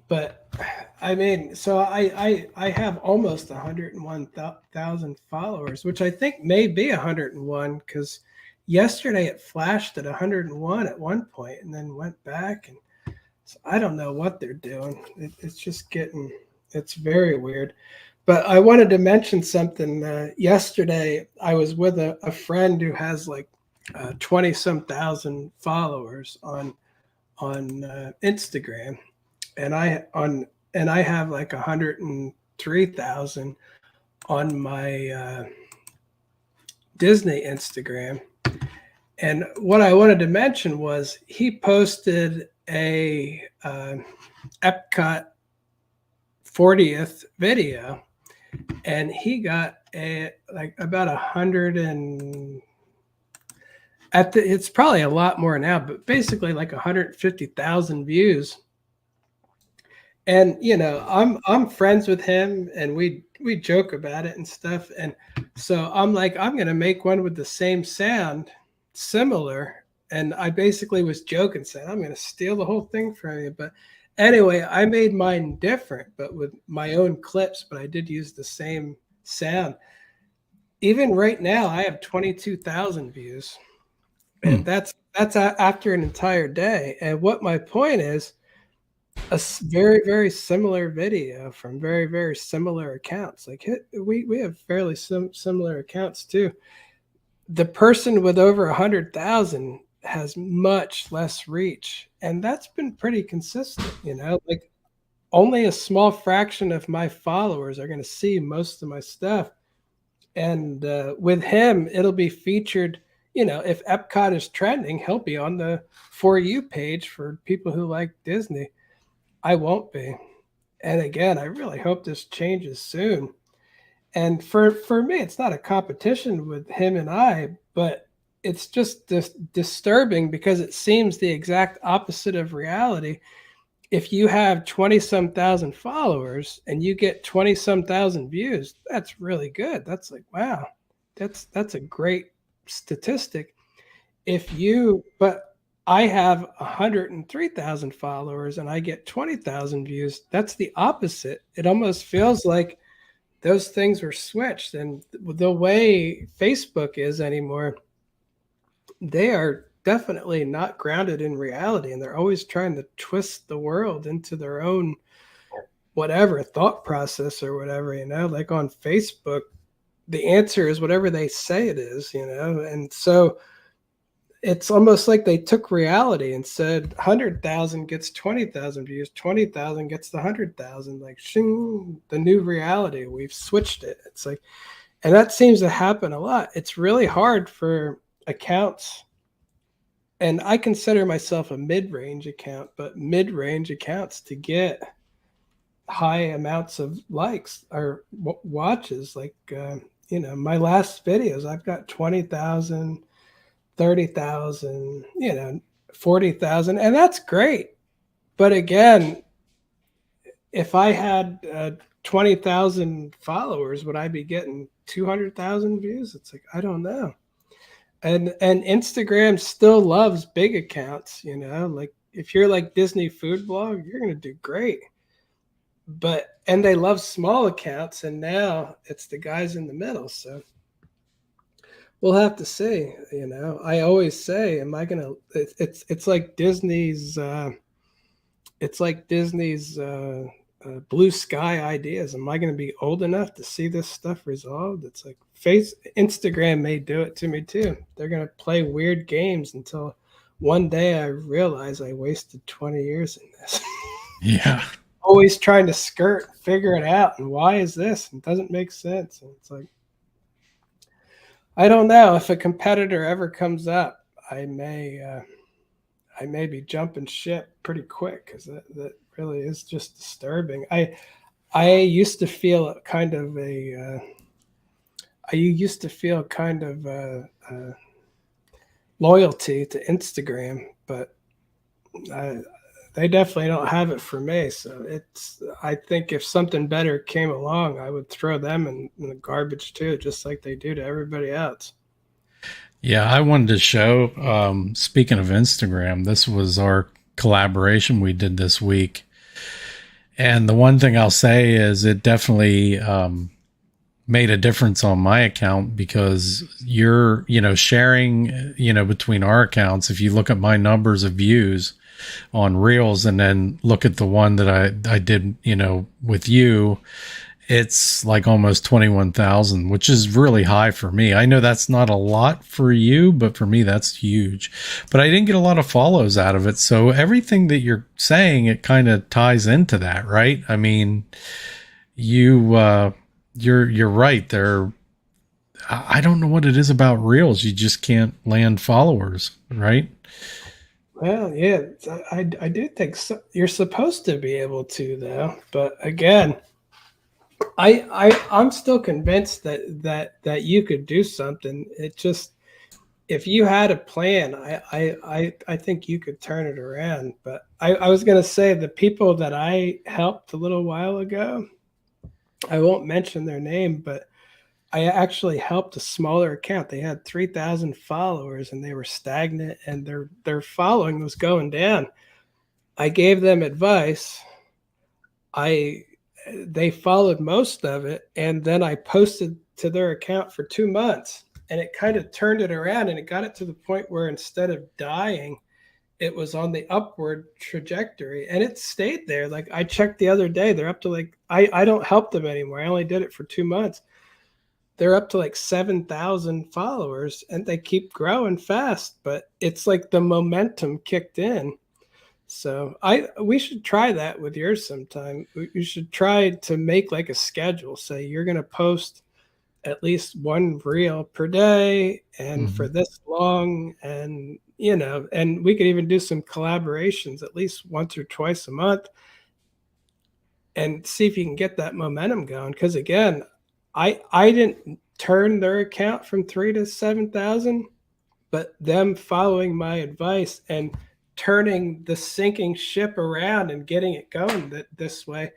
But I mean, so I have almost 101,000 followers, which I think may be 101 because yesterday it flashed at 101 at one point and then went back. And so I don't know what they're doing. It's just it's very weird. But I wanted to mention something. Yesterday, I was with a friend who has like 20 some thousand followers on Instagram, and I have like 103,000 on my Disney Instagram. And what I wanted to mention was he posted a Epcot 40th video, and he got about 100 and it's probably a lot more now, but basically like 150,000 views. And I'm friends with him, and we joke about it and stuff. And so I'm like, I'm gonna make one with the same sound, similar. And I basically was joking, saying I'm gonna steal the whole thing from you. But anyway, I made mine different, but with my own clips. But I did use the same sound. Even right now, I have 22,000 views. And that's after an entire day. And what my point is, a very, very similar video from very, very similar accounts. Like we have fairly similar accounts too. The person with over 100,000 has much less reach, and that's been pretty consistent. Like only a small fraction of my followers are going to see most of my stuff. And with him, it'll be featured. If Epcot is trending, he'll be on the For You page for people who like Disney. I won't be. And again, I really hope this changes soon. And for me, it's not a competition with him and I, but it's just disturbing because it seems the exact opposite of reality. If you have 20 some thousand followers and you get 20 some thousand views, that's really good. That's like, wow, that's a great statistic. But I have 103,000 followers and I get 20,000 views. That's the opposite. It almost feels like those things were switched. And the way Facebook is anymore, they are definitely not grounded in reality. And they're always trying to twist the world into their own whatever thought process or whatever, like on Facebook, the answer is whatever they say it is, and so it's almost like they took reality and said 100,000 gets 20,000 views, 20,000 gets the 100,000, like shing, the new reality. We've switched it. It's like, and that seems to happen a lot. It's really hard for accounts, and I consider myself a mid-range account, but mid-range accounts to get high amounts of likes or watches, like my last videos, I've got 20,000, 30,000, 40,000, and that's great. But again, if I had 20,000 followers, would I be getting 200,000 views? It's like, I don't know. And Instagram still loves big accounts, like if you're like Disney Food Blog, you're going to do great. And they love small accounts, and now it's the guys in the middle. So We'll have to see. I always say, am I gonna? It's like Disney's. It's like Disney's blue sky ideas. Am I going to be old enough to see this stuff resolved? It's like Instagram may do it to me too. They're going to play weird games until one day I realize I wasted 20 years in this. Yeah. Always trying to figure it out. And why is this? It doesn't make sense. And it's like, I don't know if a competitor ever comes up, I may be jumping ship pretty quick because that really is just disturbing. I used to feel kind of loyalty to Instagram, but they definitely don't have it for me. So I think if something better came along, I would throw them in the garbage too, just like they do to everybody else. Yeah, I wanted to show, speaking of Instagram, this was our collaboration we did this week. And the one thing I'll say is it definitely made a difference on my account because you're, sharing, between our accounts. If you look at my numbers of views on Reels and then look at the one that I did, with you, it's like almost 21,000, which is really high for me. I know that's not a lot for you, but for me, that's huge. But I didn't get a lot of follows out of it. So everything that you're saying, it kind of ties into that, right? I mean, you're right there. I don't know what it is about Reels. You just can't land followers, right? Well, yeah, I do think so. You're supposed to be able to, though. But again, I'm still convinced that you could do something. It just, if you had a plan, I think you could turn it around. But I was going to say the people that I helped a little while ago, I won't mention their name, but I actually helped a smaller account. They had 3,000 followers and they were stagnant and their following was going down. I gave them advice. They followed most of it, and then I posted to their account for 2 months, and it kind of turned it around, and it got it to the point where instead of dying, it was on the upward trajectory, and it stayed there. Like I checked the other day, they're up to like I don't help them anymore. I only did it for 2 months. They're up to like 7,000 followers, and they keep growing fast. But it's like the momentum kicked in. So we should try that with yours sometime. You should try to make like a schedule. Say you're going to post at least one reel per day and for this long, and and we could even do some collaborations at least once or twice a month and see if you can get that momentum going. Because again, I didn't turn their account from 3 to 7,000, but them following my advice and turning the sinking ship around and getting it going this way.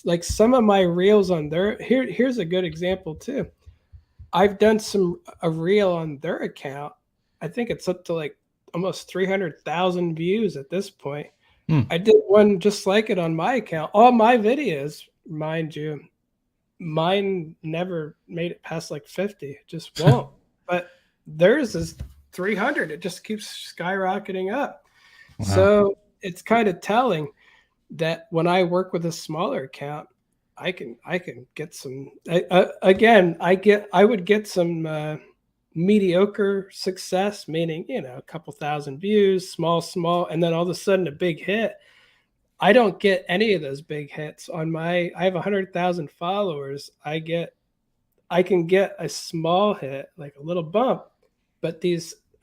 Like some of my reels on here's a good example too. I've done a reel on their account. I think it's up to like almost 300,000 views at this point. I did one just like it on my account. All my videos, mind you, mine never made it past like 50. It just won't. But theirs is 300. It just keeps skyrocketing up. Wow. So it's kind of telling that when I work with a smaller account, I can get some. I would get some mediocre success, meaning a couple thousand views, small, and then all of a sudden a big hit. I don't get any of those big hits on I have 100,000 followers. I can get a small hit, like a little bump, but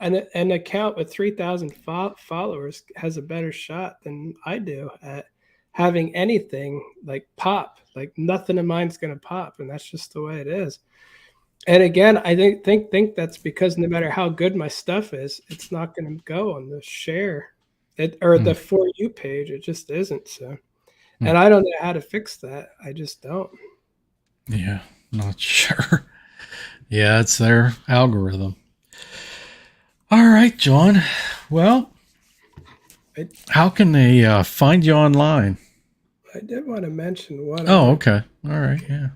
an account with 3,000 followers has a better shot than I do at having anything like pop. Like nothing of mine's going to pop, and that's just the way it is. And again, I think that's because no matter how good my stuff is, it's not going to go on the share or the For You page. It just isn't. So, and I don't know how to fix that. I just don't. Yeah, not sure. Yeah, it's their algorithm. All right, John. Well, how can they find you online? I did want to mention one. Oh, okay. All right. Yeah.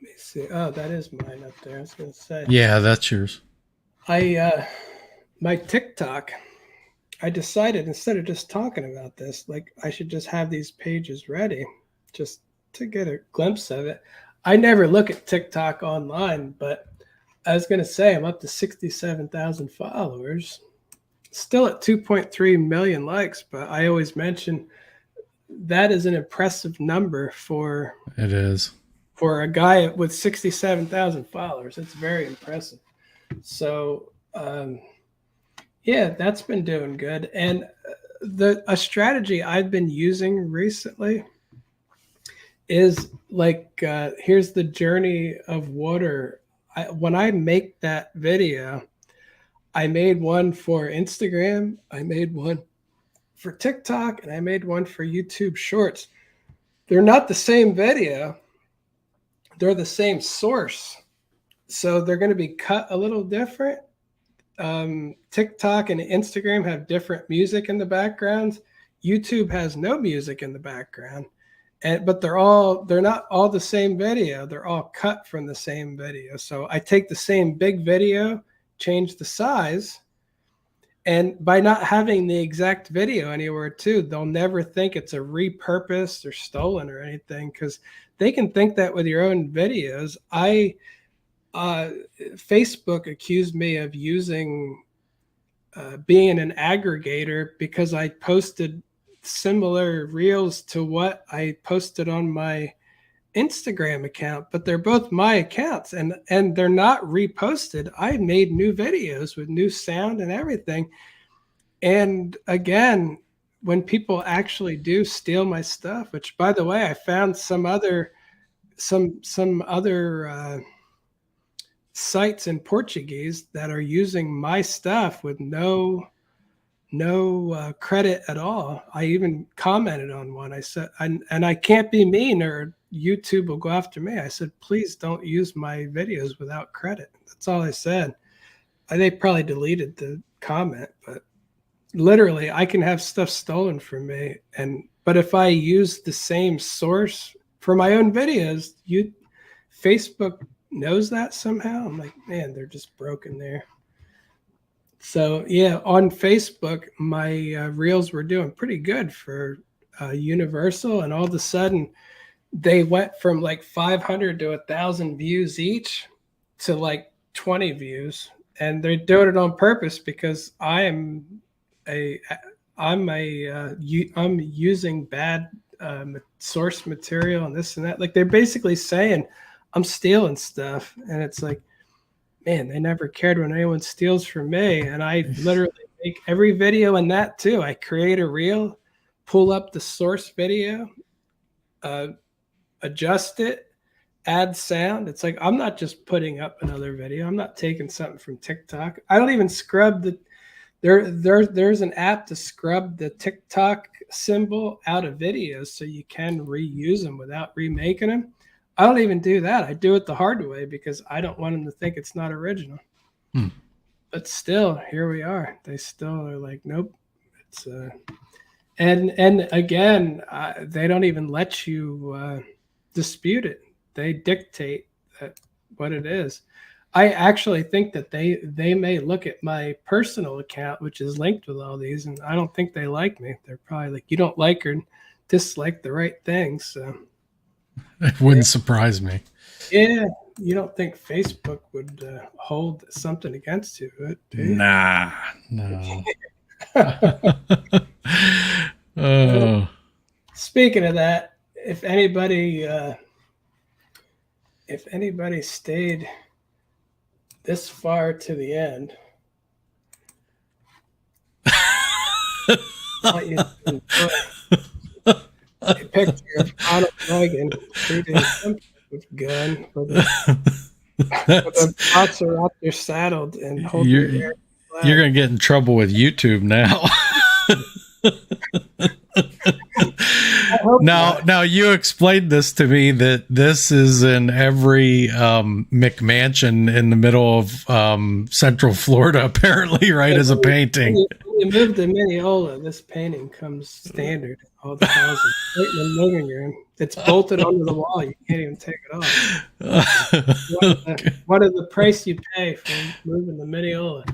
me see. Oh, that is mine up there. I was going to say. Yeah, that's yours. My TikTok, I decided instead of just talking about this, like I should just have these pages ready just to get a glimpse of it. I never look at TikTok online, but I was going to say I'm up to 67,000 followers, still at 2.3 million likes, but I always mention that is an impressive number for It is. For a guy with 67,000 followers. It's very impressive. So, yeah, that's been doing good. And a strategy I've been using recently is like, here's the journey of water. When I make that video, I made one for Instagram, I made one for TikTok, and I made one for YouTube Shorts. They're not the same video. They're the same source. So they're going to be cut a little different. TikTok and Instagram have different music in the background. YouTube has no music in the background. But they're not all the same video. They're all cut from the same video. So I take the same big video, change the size, and by not having the exact video anywhere too, they'll never think it's a repurposed or stolen or anything, because they can think that with your own videos. Facebook accused me of being an aggregator because I posted similar reels to what I posted on my Instagram account, but they're both my accounts and they're not reposted. I made new videos with new sound and everything. And again, when people actually do steal my stuff, which by the way, I found some other sites in Portuguese that are using my stuff with no credit at all. I even commented on one. I said, and I can't be mean or YouTube will go after me. I said, please don't use my videos without credit. That's all I said. They probably deleted the comment, but literally I can have stuff stolen from me. But if I use the same source for my own videos, Facebook knows that somehow. I'm like, man, they're just broken there. So yeah, on Facebook, my reels were doing pretty good for Universal, and all of a sudden they went from like 500 to 1,000 views each to like 20 views, and they're doing it on purpose because I'm using bad source material and this and that. Like they're basically saying I'm stealing stuff, and it's like, man, they never cared when anyone steals from me. And I literally make every video in that too. I create a reel, pull up the source video, adjust it, add sound. It's like, I'm not just putting up another video. I'm not taking something from TikTok. I don't even scrub there's an app to scrub the TikTok symbol out of videos so you can reuse them without remaking them. I don't even do that. I do it the hard way because I don't want them to think it's not original. But still, here we are. They still are like, nope. It's and again, they don't even let you dispute it. They dictate what it is. I actually think that they may look at my personal account, which is linked with all these, and I don't think they like me. They're probably like, you don't like or dislike the right things. So it wouldn't surprise me. Yeah, you don't think Facebook would hold something against you, do you? Nah, no. Oh. Speaking of that, if anybody stayed this far to the end, I want you to enjoy a picture of Ronald Reagan shooting with a gun with a velociraptor saddled and holding You're going to get in trouble with YouTube now. Now you explained this to me that this is in every McMansion in the middle of Central Florida, apparently, right? As a painting. you move the Mineola, this painting comes standard in all the houses. Right in the living room. It's bolted onto the wall. You can't even take it off. What is the price you pay for moving the Mineola?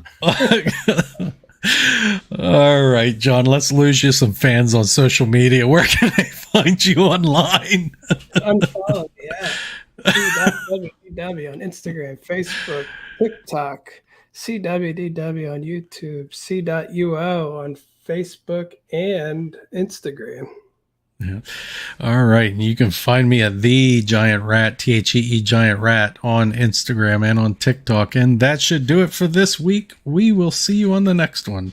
All right, John, let's lose you some fans on social media. Where can they find you online? Unfollow me at SeeWDW on Instagram, Facebook, TikTok, SeeWDW on YouTube, C.UO on Facebook and Instagram. Yeah. All right. And you can find me at The Giant Rat, THEE Giant Rat, on Instagram and on TikTok. And that should do it for this week. We will see you on the next one.